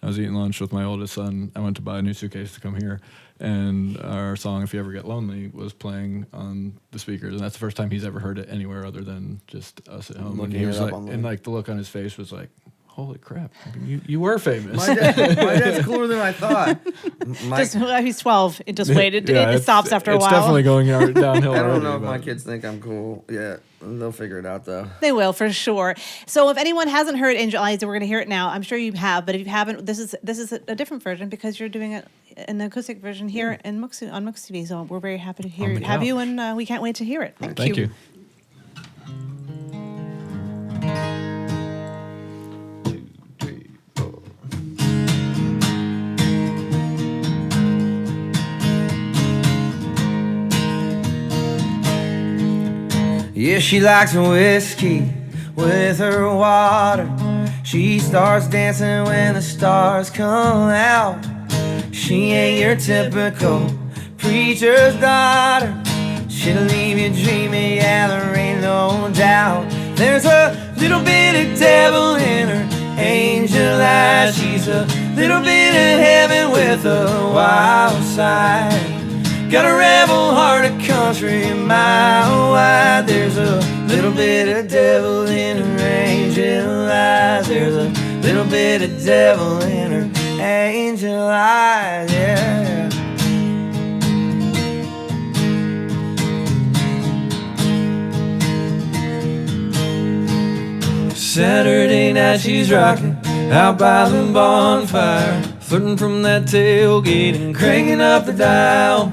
I was eating lunch with my oldest son. I went to buy a new suitcase to come here, and our song "If You Ever Get Lonely" was playing on the speakers, and that's the first time he's ever heard it anywhere other than just us at home. And he was the look on his face was like, holy crap, you were famous. My dad's cooler than I thought. He's 12. It just waited. It stops after a while. It's definitely going downhill. I don't know if my kids think I'm cool. Yeah, they'll figure it out, though. They will, for sure. So if anyone hasn't heard Angel Eyes, we're going to hear it now. I'm sure you have, but if you haven't, this is a different version, because you're doing it an acoustic version here in MUXX, on MUXX TV. So we're very happy to have you, and we can't wait to hear it. Thank you. Yeah, she likes her whiskey with her water. She starts dancing when the stars come out. She ain't your typical preacher's daughter. She'll leave you dreaming, yeah, there ain't no doubt. There's a little bit of devil in her angel eyes. She's a little bit of heaven with a wild side. Got a rebel heart, a country mile wide. There's a little bit of devil in her angel eyes. There's a little bit of devil in her angel eyes, yeah. Saturday night she's rocking out by the bonfire, flirting from that tailgate and cranking up the dial.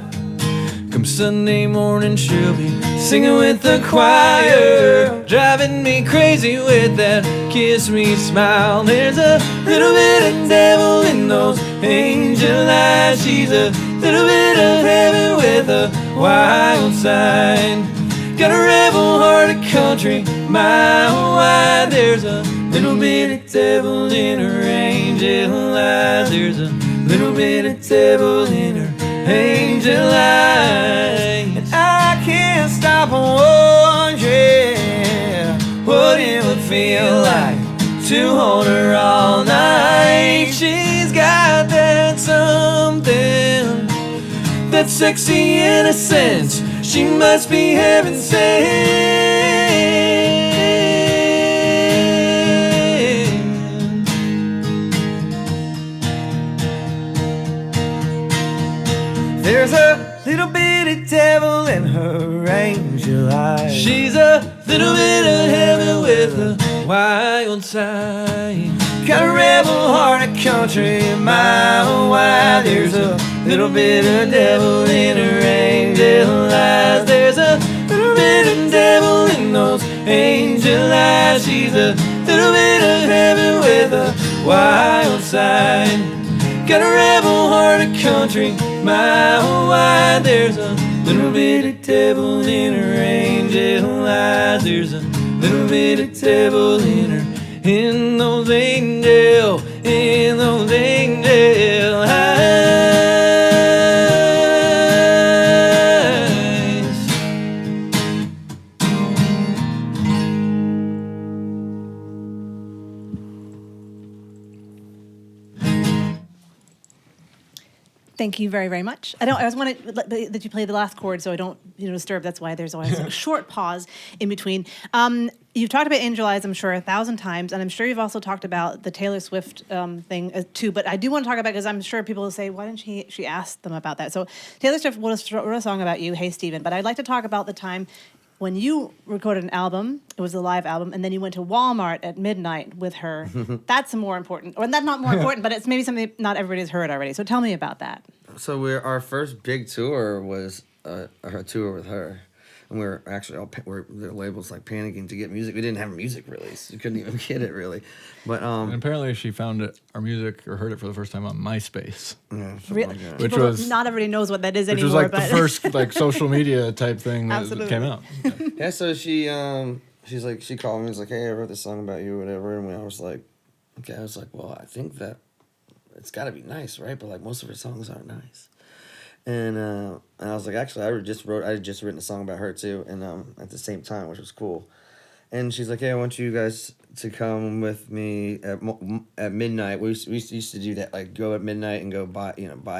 Come Sunday morning she'll be singing with the choir, driving me crazy with that kiss me smile. There's a little bit of devil in those angel eyes. She's a little bit of heaven with a wild side. Got a rebel heart, a country mile wide. There's a little bit of devil in her angel eyes. There's a little bit of devil in her angel eyes. And I can't stop wondering what it would feel like to hold her all night. She's got that something, that sexy innocence. She must be heaven sent. There's a little bit of devil in her angel eyes. She's a little bit of heaven with a wild side. Got a rebel heart of country mile wide. There's a little bit of devil in her angel eyes. There's a little bit of devil in those angel eyes. She's a little bit of heaven with a wild side. Got a rebel heart of country mile wide. There's a little bit of devil in her angel eyes. There's a little bit of devil in her, in those angel eyes. Thank you very, very much. I always wanted that you play the last chord so I don't disturb. That's why there's always a short pause in between. You've talked about Angel Eyes, I'm sure, 1,000 times, and I'm sure you've also talked about the Taylor Swift thing too. But I do want to talk about, because I'm sure people will say, why didn't she ask them about that? So Taylor Swift wrote a song about you, Hey Stephen. But I'd like to talk about the time when you recorded an album. It was a live album, and then you went to Walmart at midnight with her. That's more important, or that's not more important, but it's maybe something not everybody's heard already. So tell me about that. So our first big tour was her tour with her, and we were actually the label's like panicking to get music. We didn't have a music release. We couldn't even get it really, but And apparently she found our music or heard it for the first time on MySpace. yeah, Really? like Which People, was- not everybody knows what that is Which anymore. was like but the first like social media type thing that Absolutely. came out. Yeah, so she she called me and was like, hey, I wrote this song about you, whatever, and I was like, okay, I was like, well, I think that it's got to be nice, right? But like most of her songs aren't nice. And I was like, actually, I had just written a song about her too, and at the same time, which was cool. And she's like, hey, I want you guys to come with me at midnight. We used to do that, like go at midnight and go buy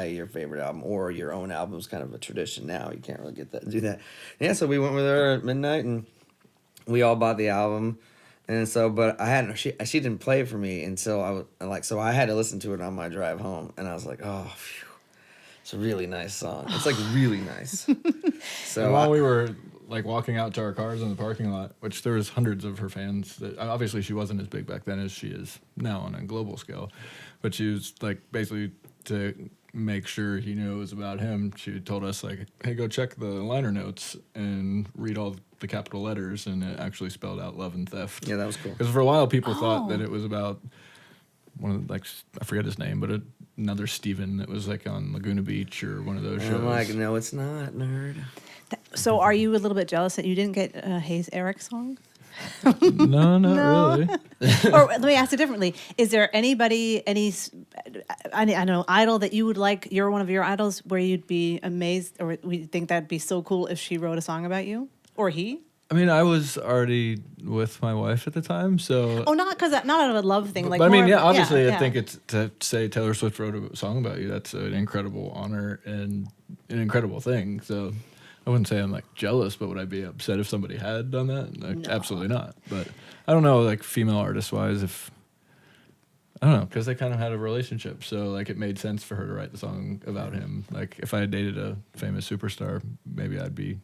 your favorite album or your own album. Is kind of a tradition now. You can't really do that. Yeah, so we went with her at midnight, and we all bought the album. And so, but I hadn't. She didn't play it for me until so I had to listen to it on my drive home, and I was like, oh, phew. It's a really nice song. It's like really nice. So And while we were like walking out to our cars in the parking lot, which there was hundreds of her fans. That obviously she wasn't as big back then as she is now on a global scale, but she was like basically to make sure he knew it was about him. She told us like, "Hey, go check the liner notes and read all the capital letters," and it actually spelled out love and theft. yeah, that was cool. Because for a while people thought Oh. that it was about one of I forget his name, but another Steven that was like on Laguna Beach or one of those And shows. I'm like, no, it's not, nerd. So are you a little bit jealous that you didn't get Hayes Eric's song? No, not really. Or let me ask it differently. Is there anybody, I know, idol that you would like, you're one of your idols, where you'd be amazed or we think that'd be so cool if she wrote a song about you? Or he? I mean, I was already with my wife at the time, so. Oh, not out of a love thing. Like But I mean, more yeah, of a- obviously, yeah. I think it's to say Taylor Swift wrote a song about you. That's an incredible honor and an incredible thing. So I wouldn't say I'm like jealous, but would I be upset if somebody had done that? Like, No. absolutely not. But I don't know, like female artist wise, if I don't know, because they kind of had a relationship, so like it made sense for her to write the song about him. Like if I had dated a famous superstar, maybe I'd be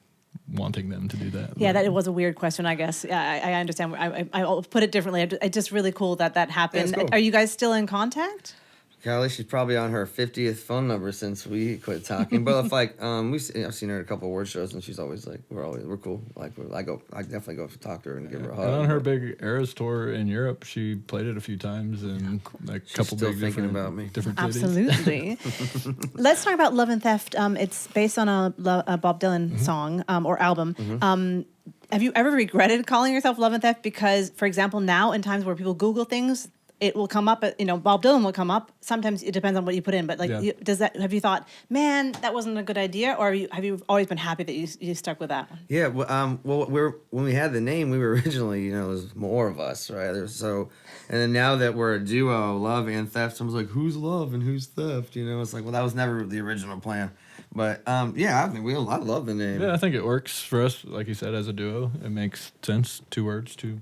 wanting them to do that. Yeah, But- that was a weird question, I guess. Yeah, I understand. I'll put it differently. It's just really cool that happened. Yeah, it's cool. Are you guys still in contact? Golly, she's probably on her 50th phone number since we quit talking. But if like I've seen her at a couple award shows, and she's always like, we're cool. Like I definitely go talk to her and give her a hug. And on her big Eras tour in Europe, she played it a few times and like a couple still big thinking different, about me. different titties. Absolutely. Let's talk about Love and Theft. It's based on a Bob Dylan song or album. Have you ever regretted calling yourself Love and Theft? Because, for example, now in times where people Google things, it will come up. Bob Dylan will come up. Sometimes it depends on what you put in. But like, Yeah. have you thought, man, that wasn't a good idea, or have you always been happy that you stuck with that one? Yeah, well, when we had the name, we were originally, it was more of us, right? And then now that we're a duo, Love and Theft, someone's like, who's Love and who's Theft? It's like, well, that was never the original plan. But yeah, I think I love the name. Yeah, I think it works for us, like you said, as a duo. It makes sense. 2 words, two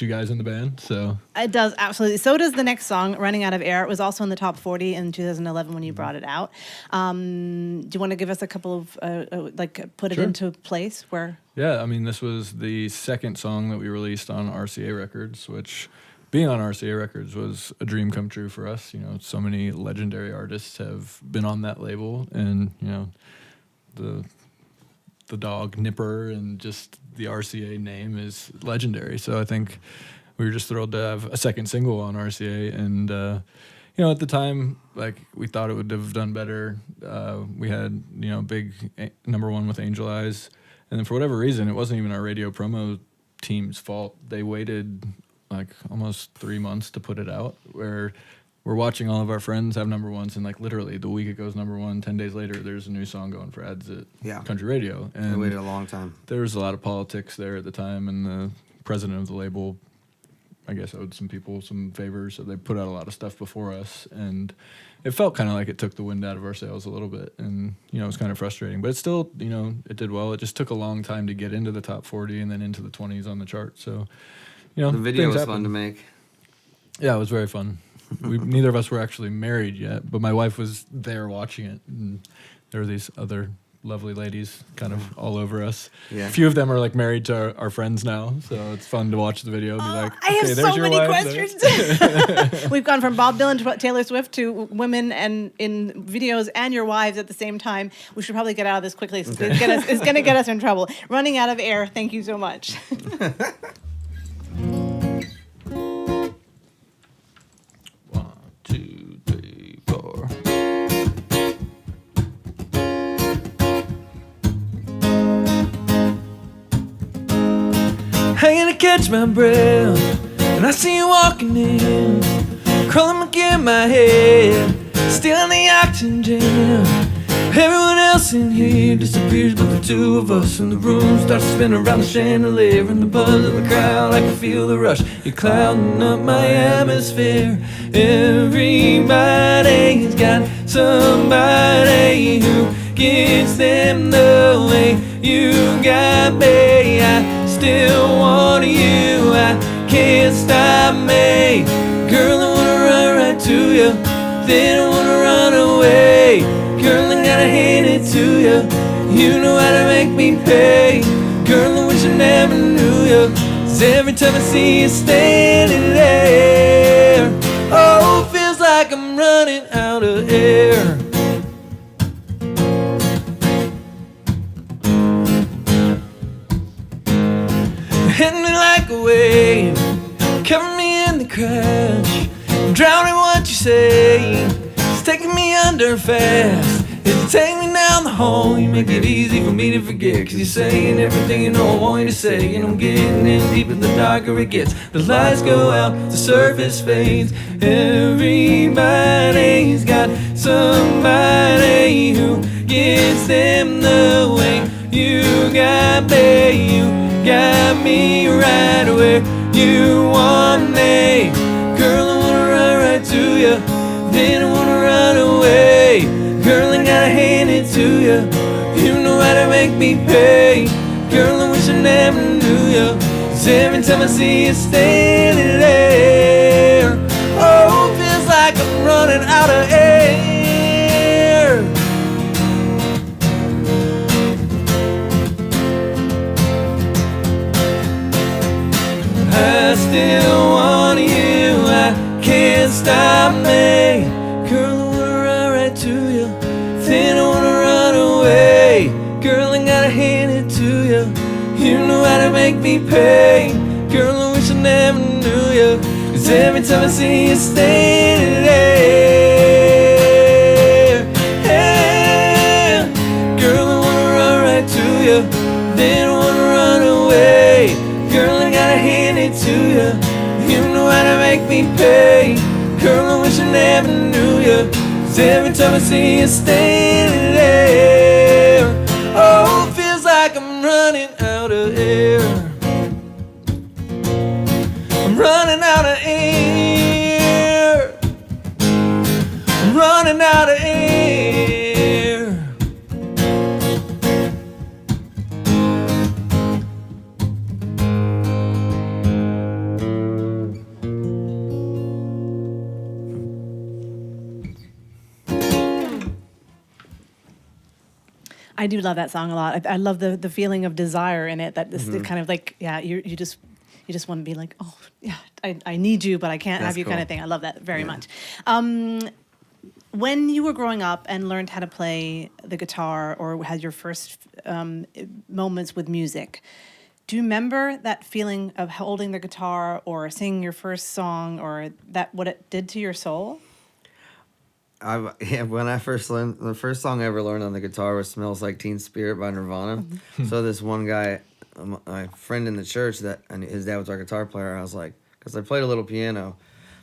guys in the band. So It does, absolutely. So does the next song, Running Out of Air. It was also in the top 40 in 2011 when you brought it out. Do you want to give us a couple of, put it Sure. into place where... yeah, I mean, this was the second song that we released on RCA Records, which being on RCA Records was a dream come true for us. You know, so many legendary artists have been on that label, and you know, the dog Nipper and just the RCA name is legendary. So I think we were just thrilled to have a second single on RCA, and you know, at the time, like, we thought it would have done better. We had, you know, big number one with Angel Eyes, and then for whatever reason, it wasn't even our radio promo team's fault. They waited like almost 3 months to put it out, where we're watching all of our friends have number ones, and like literally the week it goes number one, 10 days later, there's a new song going for ads at country radio. And they waited a long time. There was a lot of politics there at the time, and the president of the label, I guess, owed some people some favors, so they put out a lot of stuff before us, and it felt kind of like it took the wind out of our sails a little bit, and you know, it was kind of frustrating, but it still, you know, it did well. It just took a long time to get into the top 40 and then into the 20s on the chart. So, you know, the video was happen. fun to make. Yeah, it was very fun. Neither of us were actually married yet, but my wife was there watching it, and there were these other lovely ladies kind of all over us. Yeah. A few of them are like married to our friends now, so it's fun to watch the video and be like, I have there's so your many wife questions. We've gone from Bob Dylan to Taylor Swift to women and in videos and your wives at the same time. We should probably get out of this quickly. It's going to get us in trouble. Running out of air. Thank you so much. I gotta catch my breath, and I see you walking in, crawling again my head, stealing the oxygen. Everyone else in here disappears but the two of us, and the room starts to spin around the chandelier, and the buzz of the crowd, I can feel the rush. You're clouding up my atmosphere. Everybody's got somebody who gets them the way you got me. I still want you, I can't stop me. Girl, I wanna run right to you, then I wanna run away. Girl, I gotta hand it to you, you know how to make me pay. Girl, I wish I never knew you, 'cause every time I see you standing there, oh, it feels like I'm running out of air. Hit me like a wave, cover me in the crash, I'm drowning what you say, it's taking me under fast. It'll take me down the hole, you make it easy for me to forget, 'cause you're saying everything you know I want you to say, and I'm getting in deeper the darker it gets. The lights go out, the surface fades. Everybody's got somebody who gets them the way you got me. You got me right where you want me. Girl, I wanna run right to you, then I wanna run away. Girl, I gotta hand it to you, you know how to make me pay. Girl, I wish I never knew you, 'cause every time I see you standing there, oh, it feels like I'm running out of air. I still want you, I can't stop me. Girl, I wanna run right to you, then I wanna run away. Girl, I gotta hand it to you, you know how to make me pay. Girl, I wish I never knew you, 'cause every time I see you standing there, yeah. Girl, I wanna run right to you, then I wanna run away. Girl, I gotta hand it to you, you know how to make me pay. Girl, I wish I never knew you, 'cause every time I see you standing there, oh, it feels like I'm running out of air. I'm running out of air. I'm running out of air. I do love that song a lot. I love the feeling of desire in it. That this kind of like, yeah, you just you just want to be like, oh yeah, I need you, but I can't That's have you kind of cool. thing. I love that very Yeah. much. When you were growing up and learned how to play the guitar or had your first moments with music, do you remember that feeling of holding the guitar or singing your first song or that what it did to your soul? When I first learned, the first song I ever learned on the guitar was "Smells Like Teen Spirit" by Nirvana. So this one guy, my friend in the church, and his dad was our guitar player. I was like, because I played a little piano,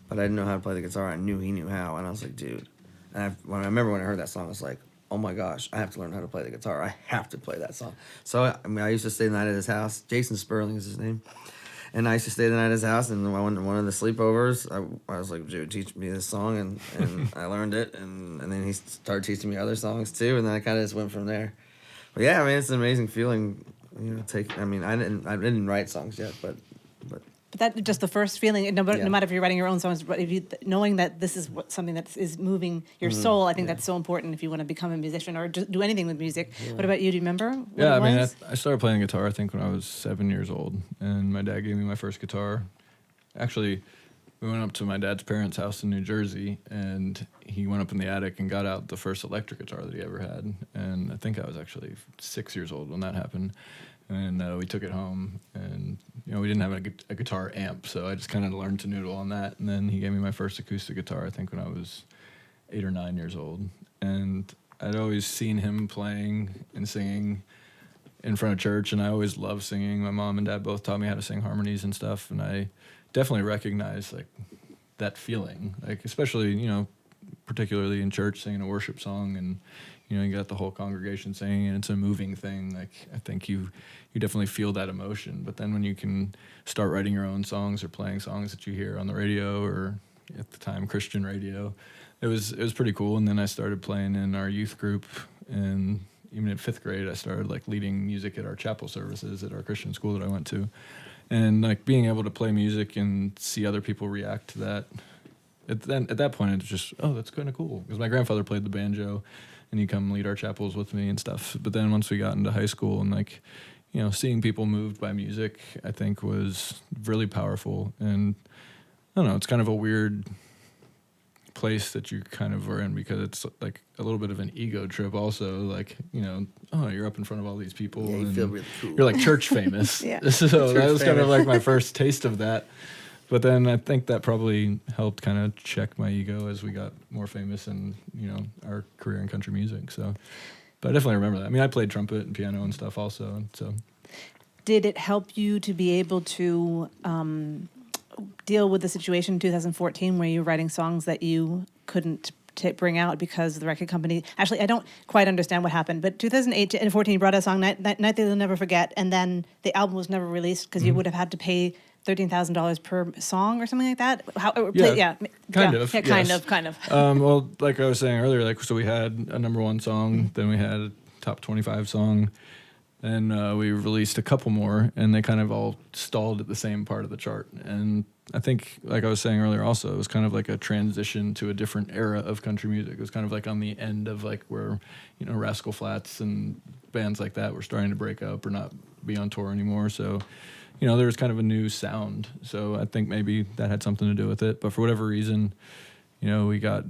but I didn't know how to play the guitar. I knew he knew how, and I was like, dude. And when I remember when I heard that song, I was like, oh my gosh, I have to learn how to play the guitar. I have to play that song. So I used to stay the night at his house. Jason Sperling is his name. And I used to stay the night at his house, and when I went to one of the sleepovers, I was like, dude, teach me this song, and I learned it, and then he started teaching me other songs too, and then I kind of just went from there. But yeah, I mean, it's an amazing feeling, I didn't write songs yet, but But that just the first feeling, no matter if you're writing your own songs, but if you knowing that this is something that is moving your soul, I think that's so important if you want to become a musician or just do anything with music. What about you? Do you remember? What Yeah, it I mean, was? I started playing guitar, I think, when I was 7 years old, and my dad gave me my first guitar. Actually, we went up to my dad's parents' house in New Jersey, and he went up in the attic and got out the first electric guitar that he ever had. And I think I was actually 6 years old when that happened. And we took it home, and we didn't have a guitar amp, so I just kind of learned to noodle on that. And then he gave me my first acoustic guitar, I think, when I was 8 or 9 years old. And I'd always seen him playing and singing in front of church, and I always loved singing. My mom and dad both taught me how to sing harmonies and stuff, and I definitely recognize like that feeling, like especially particularly in church, singing a worship song, and you got the whole congregation singing, and it's a moving thing. Like I think you definitely feel that emotion. But then when you can start writing your own songs or playing songs that you hear on the radio or at the time Christian radio, it was pretty cool. And then I started playing in our youth group, and even in 5th grade, I started like leading music at our chapel services at our Christian school that I went to, and like being able to play music and see other people react to that. At that point, it was just, oh, that's kind of cool, because my grandfather played the banjo, and he'd come lead our chapels with me and stuff. But then once we got into high school and like, seeing people moved by music, I think was really powerful. And I don't know, it's kind of a weird place that you kind of are in, because it's like a little bit of an ego trip also. Like, oh, you're up in front of all these people. yeah, you and feel really cool. you're like church famous. Yeah. So that was kind of famous. like my first taste of that. But then I think that probably helped kind of check my ego as we got more famous in, our career in country music. So, but I definitely remember that. I mean, I played trumpet and piano and stuff also. And so, Did it help you to be able to deal with the situation in 2014 where you're writing songs that you couldn't bring out because the record company... Actually, I don't quite understand what happened, but 2008 and 14 brought a song, Night That They'll Never Forget, and then the album was never released because you would have had to pay $13,000 per song or something like that. Kind of. Kind of. Well, like I was saying earlier, like, so we had a number 1 song, then we had a top 25 song, and we released a couple more, and they kind of all stalled at the same part of the chart. And I think, like I was saying earlier also, it was kind of like a transition to a different era of country music. It was kind of like on the end of like where, Rascal Flatts and bands like that were starting to break up or not be on tour anymore. So, there was kind of a new sound. So I think maybe that had something to do with it. But for whatever reason, we got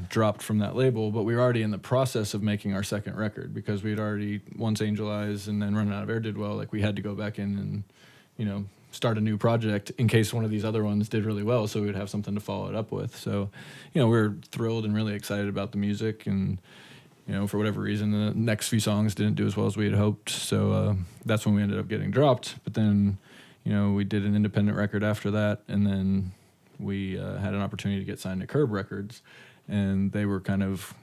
dropped from that label, but we were already in the process of making our second record, because we had already, once Angel Eyes and then Running Out of Air did well, like we had to go back in and, start a new project in case one of these other ones did really well, so we would have something to follow it up with. So, we were thrilled and really excited about the music, and for whatever reason, the next few songs didn't do as well as we had hoped. So that's when we ended up getting dropped. But then, we did an independent record after that, and then we had an opportunity to get signed to Curb Records, and they were kind of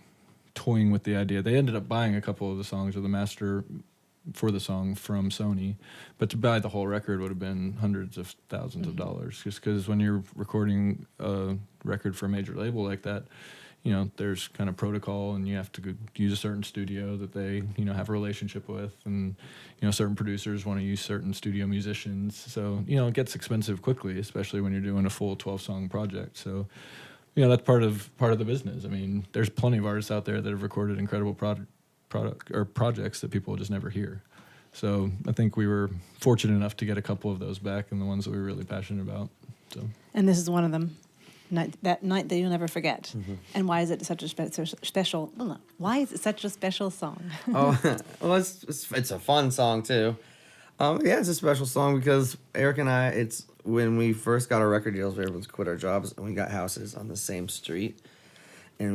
toying with the idea. They ended up buying a couple of the songs, or the master for the song, from Sony, but to buy the whole record would have been hundreds of thousands of dollars, just because when you're recording a record for a major label like that, there's kind of protocol, and you have to use a certain studio that they, have a relationship with, and, certain producers want to use certain studio musicians. So, it gets expensive quickly, especially when you're doing a full 12-song project. So, that's part of the business. I mean, there's plenty of artists out there that have recorded incredible projects that people just never hear. So I think we were fortunate enough to get a couple of those back, and the ones that we were really passionate about. So. And this is one of them. That night that you'll never forget. Mm-hmm. And why is it such a special? Well, no, why is it such a special song? Oh, well, it's a fun song too. Yeah, it's a special song because Eric and I. It's when we first got our record deals, we were able to quit our jobs, and we got houses on the same street, and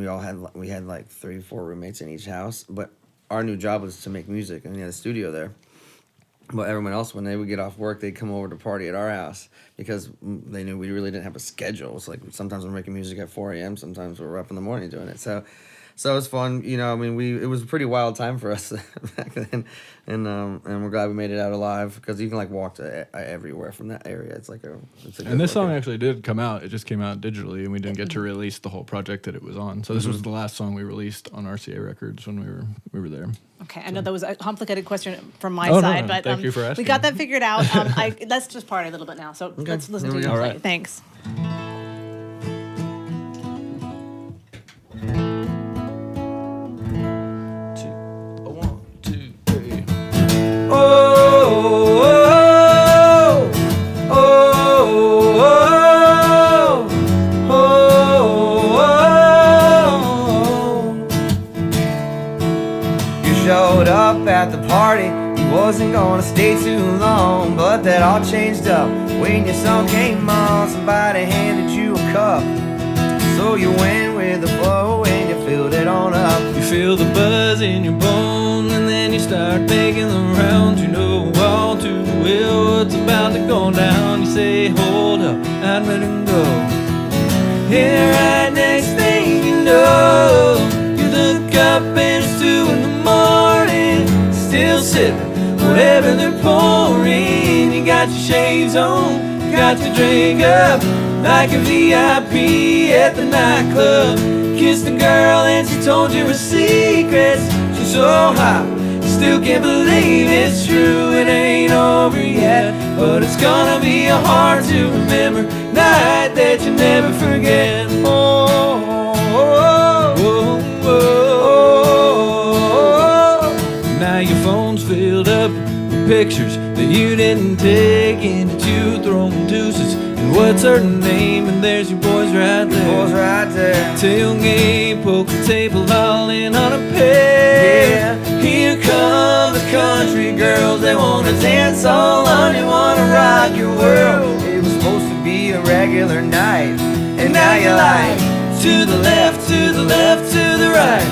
we had like 3 or 4 roommates in each house. But our new job was to make music, and we had a studio there. But everyone else, when they would get off work, they'd come over to party at our house because they knew we really didn't have a schedule. It's like sometimes we're making music at 4 a.m., sometimes we're up in the morning doing it. So it was fun. You know, I mean, it was a pretty wild time for us back then, and we're glad we made it out alive because you can like walk to everywhere from that area. It's a good And this song record. actually did come out. It just came out digitally, and we didn't get to release the whole project that it was on. So this was the last song we released on RCA Records when we were there. Okay, I know that was a complicated question from my Oh, no, side, no, but thank you for we asking. got that figured out. Let's just party a little bit now. So let's listen to Here we you go. play. All right. Thanks. One, two, three. Showed up at the party, you wasn't gonna stay too long, but that all changed up when your song came on. Somebody handed you a cup, so you went with the flow and you filled it on up. You feel the buzz in your bones, and then you start making the rounds. You know all too well what's about to go down. You say, hold up, I'd let him go. And right next thing you know, you look up and it's 2 in the morning, still sipping whatever they're pouring. You got your shades on, you got your drink up, like a VIP at the nightclub. Kissed the girl and she told you her secrets. She's so hot, you still can't believe it's true. It ain't over yet, but it's gonna be a hard to remember night that you never forget. Now your phone's filled up with pictures that you didn't take, and that you throwing deuces. And what's her name? And there's your boys right there. Boys right there. Tailgate, poker table, all in on a pair. Here come the country girls. They wanna dance all on you, wanna rock your world. It was supposed to be a regular night, and now you're like, to the left, to the left, to the right.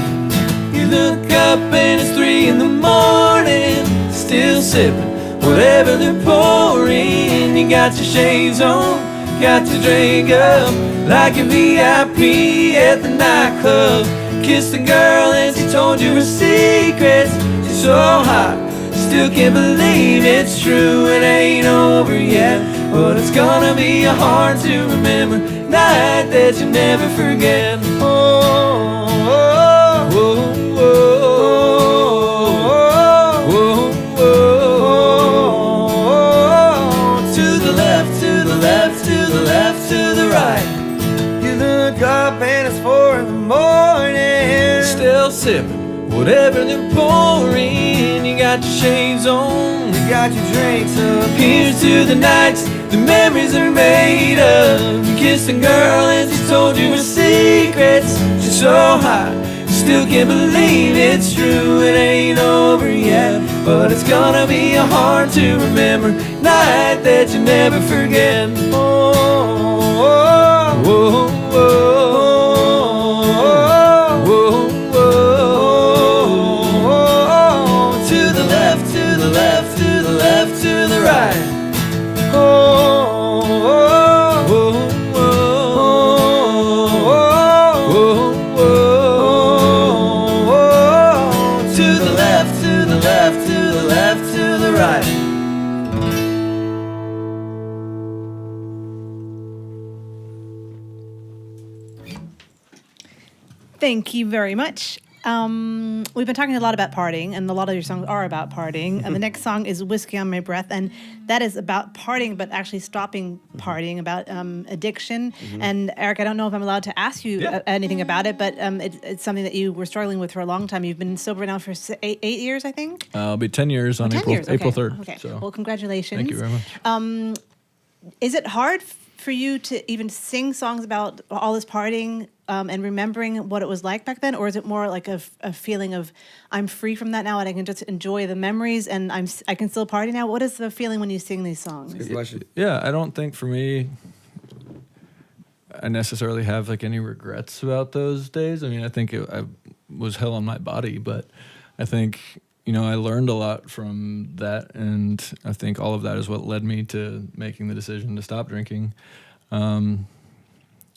You look up and it's 3 in the morning, still sipping whatever they're pouring. You got your shades on, got your drink up, like a VIP at the nightclub. Kissed the girl and she told you her secrets. She's so hot, still can't believe it's true. It ain't over yet, but it's gonna be a hard to remember night that you never forget. To the left, to the left, to the left, to the right. you look up and it's 4 in the morning. Still sipping whatever they're pouring. You got your shades on, You got your drinks up. here's to the nights the memories are made of. You kissed a girl and she told you her secrets. She's so hot, still can't believe it's true. It ain't over yet, but it's gonna be a hard to remember night that you never forget. To the left, to the left, to the left, to the right. To the left, to the left, to the left, to the right. Thank you very much. We've been talking a lot about partying, and a lot of your songs are about partying. And the next song is Whiskey on My Breath, and that is about partying, but actually stopping partying, about addiction. And Eric, I don't know if I'm allowed to ask you anything about it, but it's something that you were struggling with for a long time. You've been sober now for 8 years, I think? I'll be 10 years on 10 April years, okay. April 3rd. Okay. So. Well, congratulations. Thank you very much. Is it hard for you to even sing songs about all this partying and remembering what it was like back then, or is it more like a feeling of I'm free from that now and I can just enjoy the memories and I can still party now? What is the feeling when you sing these songs? Good question. Yeah, I don't think for me I necessarily have like any regrets about those days. I mean, I think I was hell on my body, but I think, I learned a lot from that, and I think all of that is what led me to making the decision to stop drinking.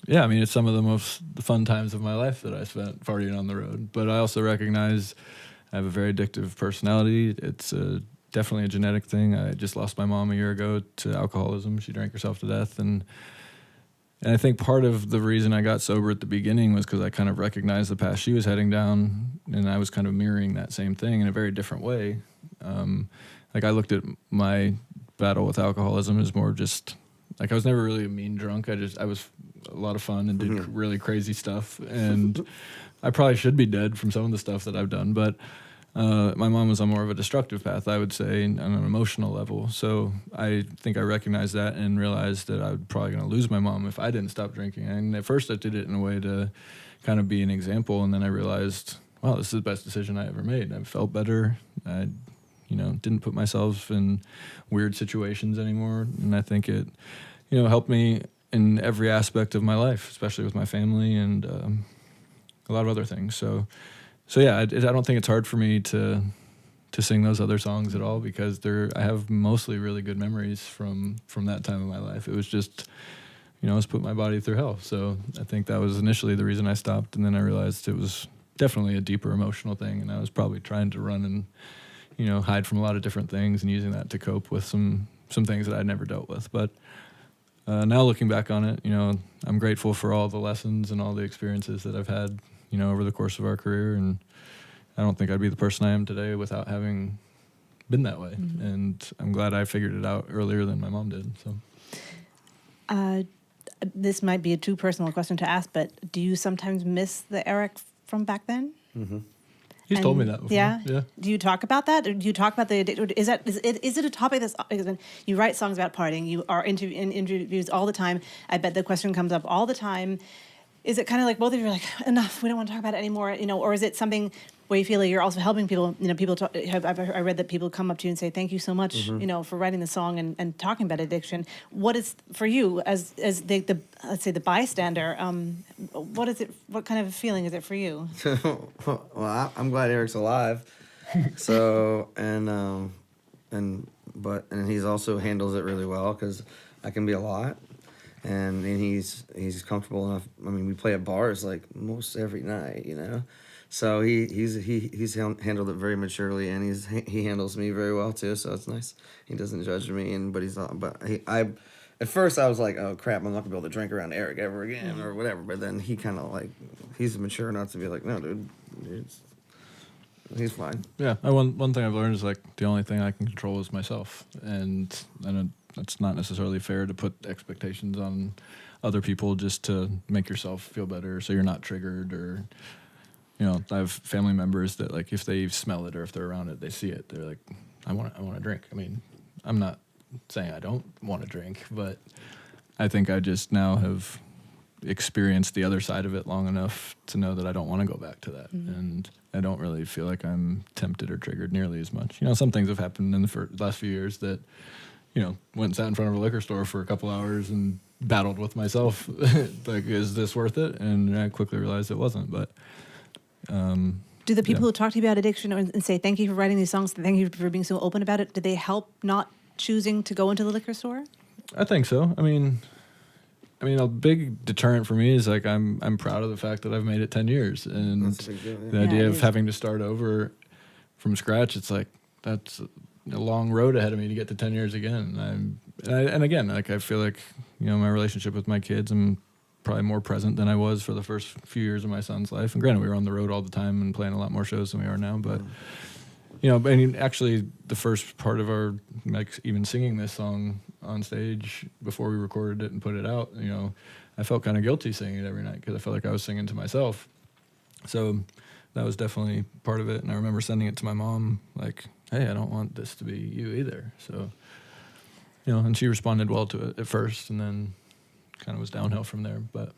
Yeah, I mean, it's some of the most fun times of my life that I spent partying on the road. But I also recognize I have a very addictive personality. It's definitely a genetic thing. I just lost my mom a year ago to alcoholism. She drank herself to death. And I think part of the reason I got sober at the beginning was because I kind of recognized the path she was heading down, and I was kind of mirroring that same thing in a very different way. Like I looked at my battle with alcoholism as more just, like I was never really a mean drunk. I was a lot of fun and did really crazy stuff. And I probably should be dead from some of the stuff that I've done. But my mom was on more of a destructive path, I would say, on an emotional level. So I think I recognized that and realized that I was probably going to lose my mom if I didn't stop drinking. And at first I did it in a way to kind of be an example. And then I realized, wow, this is the best decision I ever made. I felt better. I, didn't put myself in weird situations anymore. And I think it, helped me in every aspect of my life, especially with my family and a lot of other things. So yeah, I don't think it's hard for me to sing those other songs at all, because I have mostly really good memories from that time of my life. It was just, I was putting my body through hell. So I think that was initially the reason I stopped, and then I realized it was definitely a deeper emotional thing, and I was probably trying to run and hide from a lot of different things and using that to cope with some things that I'd never dealt with. But now looking back on it, I'm grateful for all the lessons and all the experiences that I've had, over the course of our career. And I don't think I'd be the person I am today without having been that way. Mm-hmm. And I'm glad I figured it out earlier than my mom did. So, this might be a too personal question to ask, but do you sometimes miss the Eric from back then? Mm-hmm. He's told me that before. Yeah? Yeah. Do you talk about that? Or do you talk about the addiction? Is it a topic that's, you write songs about partying, you are in interviews all the time. I bet the question comes up all the time. Is it kind of like both of you are like, enough, we don't want to talk about it anymore, or is it something where you feel like you're also helping people? People talk, I read that people come up to you and say, thank you so much, for writing the song and talking about addiction. What is, for you, as the let's say the bystander, what is it, what kind of feeling is it for you? Well, I'm glad Eric's alive. So, and he's also handles it really well, because I can be a lot. And he's comfortable enough. I mean, we play at bars like most every night, So he's handled it very maturely, and he handles me very well too. So it's nice. He doesn't judge me, at first I was like, oh crap, I'm not gonna be able to drink around Eric ever again or whatever. But then he kind of like, he's mature enough to be like, no, dude, he's fine. Yeah, one thing I've learned is like the only thing I can control is myself, and I know it's not necessarily fair to put expectations on other people just to make yourself feel better, so you're not triggered. Or I have family members that, like, if they smell it or if they're around it, they see it, they're like, I want to drink. I mean, I'm not saying I don't want to drink, but I think I just now have experienced the other side of it long enough to know that I don't want to go back to that. Mm-hmm. And I don't really feel like I'm tempted or triggered nearly as much. Some things have happened in the last few years that, went and sat in front of a liquor store for a couple hours and battled with myself. Like, is this worth it? And I quickly realized it wasn't. But do the people who talk to you about addiction and say, thank you for writing these songs, thank you for being so open about it, do they help not choosing to go into the liquor store? I think so. I mean, a big deterrent for me is like I'm proud of the fact that I've made it 10 years, and the idea of having to start over from scratch, it's like that's a long road ahead of me to get to 10 years again. And again, like I feel like my relationship with my kids, I'm probably more present than I was for the first few years of my son's life. And granted, we were on the road all the time and playing a lot more shows than we are now. But, you know, and actually the first part of our, like, even singing this song on stage before we recorded it and put it out, you know, I felt kind of guilty singing it every night because I felt like I was singing to myself. So that was definitely part of it. And I remember sending it to my mom, like, hey, I don't want this to be you either. So, you know, and she responded well to it at first, and then kind of was downhill from there. But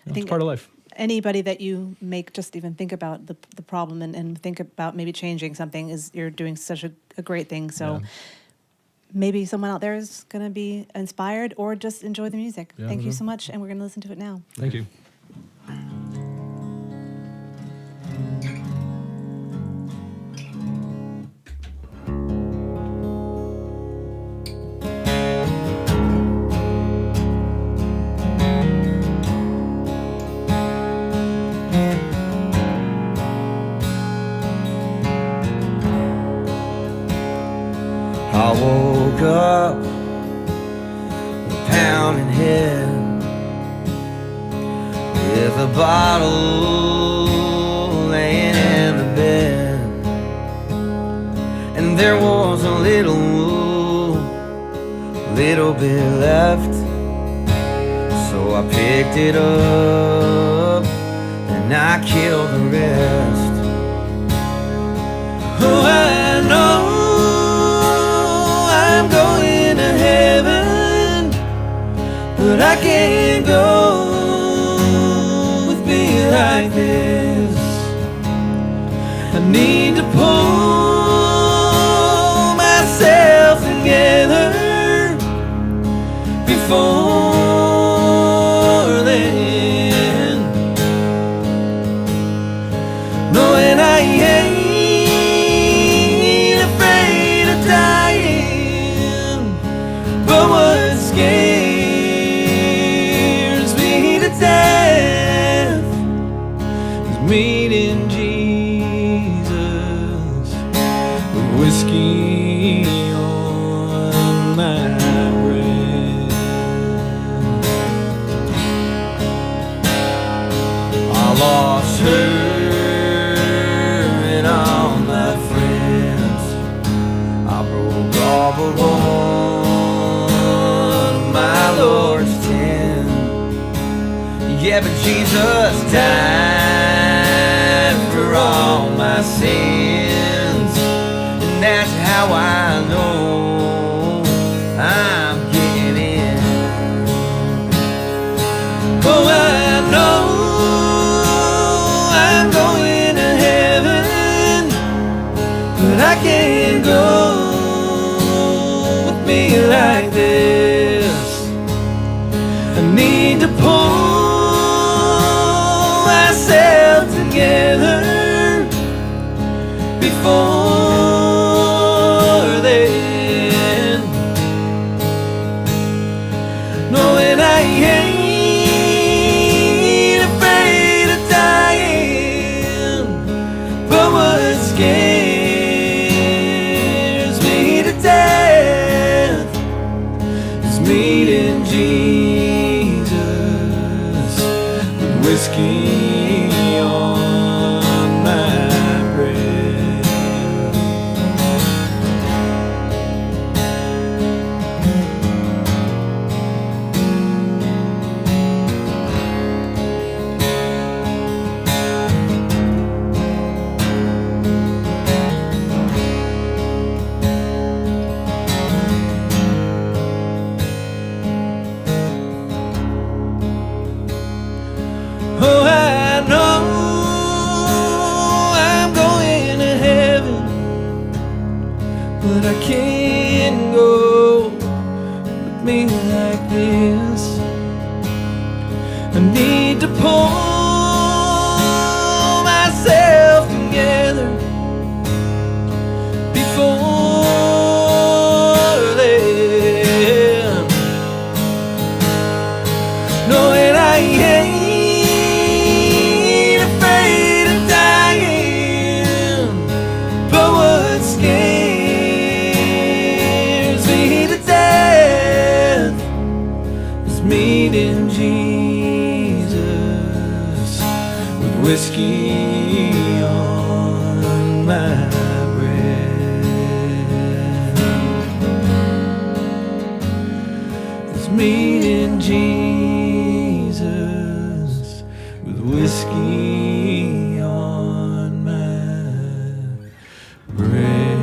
you know, it's part of life. Anybody that you make just even think about the problem and think about maybe changing something you're doing such a great thing. So maybe someone out there is going to be inspired or just enjoy the music. Yeah, Thank you so much, and we're going to listen to it now. Thank you. I woke up with a pounding head, with a bottle laying in the bed, and there was a little bit left. So I picked it up and I killed the rest. Oh, I know I'm going to heaven, but I can't go with being like this. I need to pull myself together before then, knowing I ain't afraid of dying. But what scares me to death is meeting Jesus with whiskey on my breath. I lost her and all my friends. I broke all but one of my Lord's 10. Yeah, but Jesus died for all my sins, and that's how I know I'm getting in. Oh, I know I'm going to heaven, but I can't go with me like this. I need to pull myself together before then, knowing I ain't afraid of dying. But what scares me to death is meeting Jesus with whiskey on my breath. Oh, I know I'm going to heaven, but I can't go with me like this. I need to pull myself together before then, knowing I ain't afraid of dying. But what scares me to death is meeting Jesus whiskey on my breath. It's meeting Jesus with whiskey on my breath.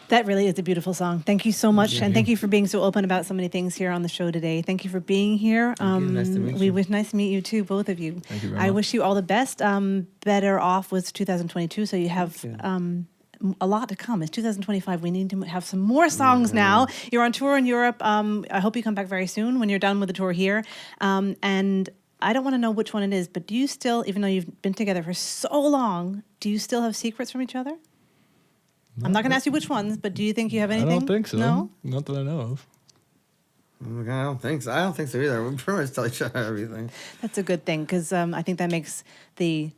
That really is a beautiful song. Thank you so much, and thank you for being so open about so many things here on the show today. Thank you for being here. Nice to meet you. Nice to meet you too, both of you. Thank you very I much. wish you all the best. Better Off was 2022, so you have a lot to come. It's 2025. We need to have some more songs now. You're on tour in Europe. I hope you come back very soon when you're done with the tour here. And I don't want to know which one it is, but do you still, even though you've been together for so long, do you still have secrets from each other? I'm not going to ask you which ones, but do you think you have anything? I don't think so. No? Not that I know of. I don't think so. I don't think so either. We pretty much tell each other everything. That's a good thing, because I think that makes the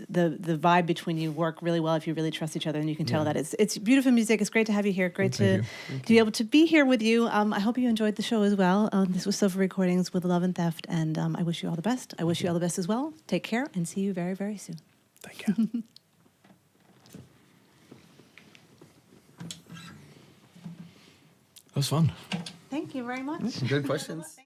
vibe between you work really well if you really trust each other, and you can tell that it's beautiful music. It's great to have you here. Great to be able to be here with you. I hope you enjoyed the show as well. This was Sofa Recordings with Love and Theft, and I wish you all the best. I wish you all the best as well. Take care, and see you very, very soon. Thank you. That was fun. Thank you very much. Good questions.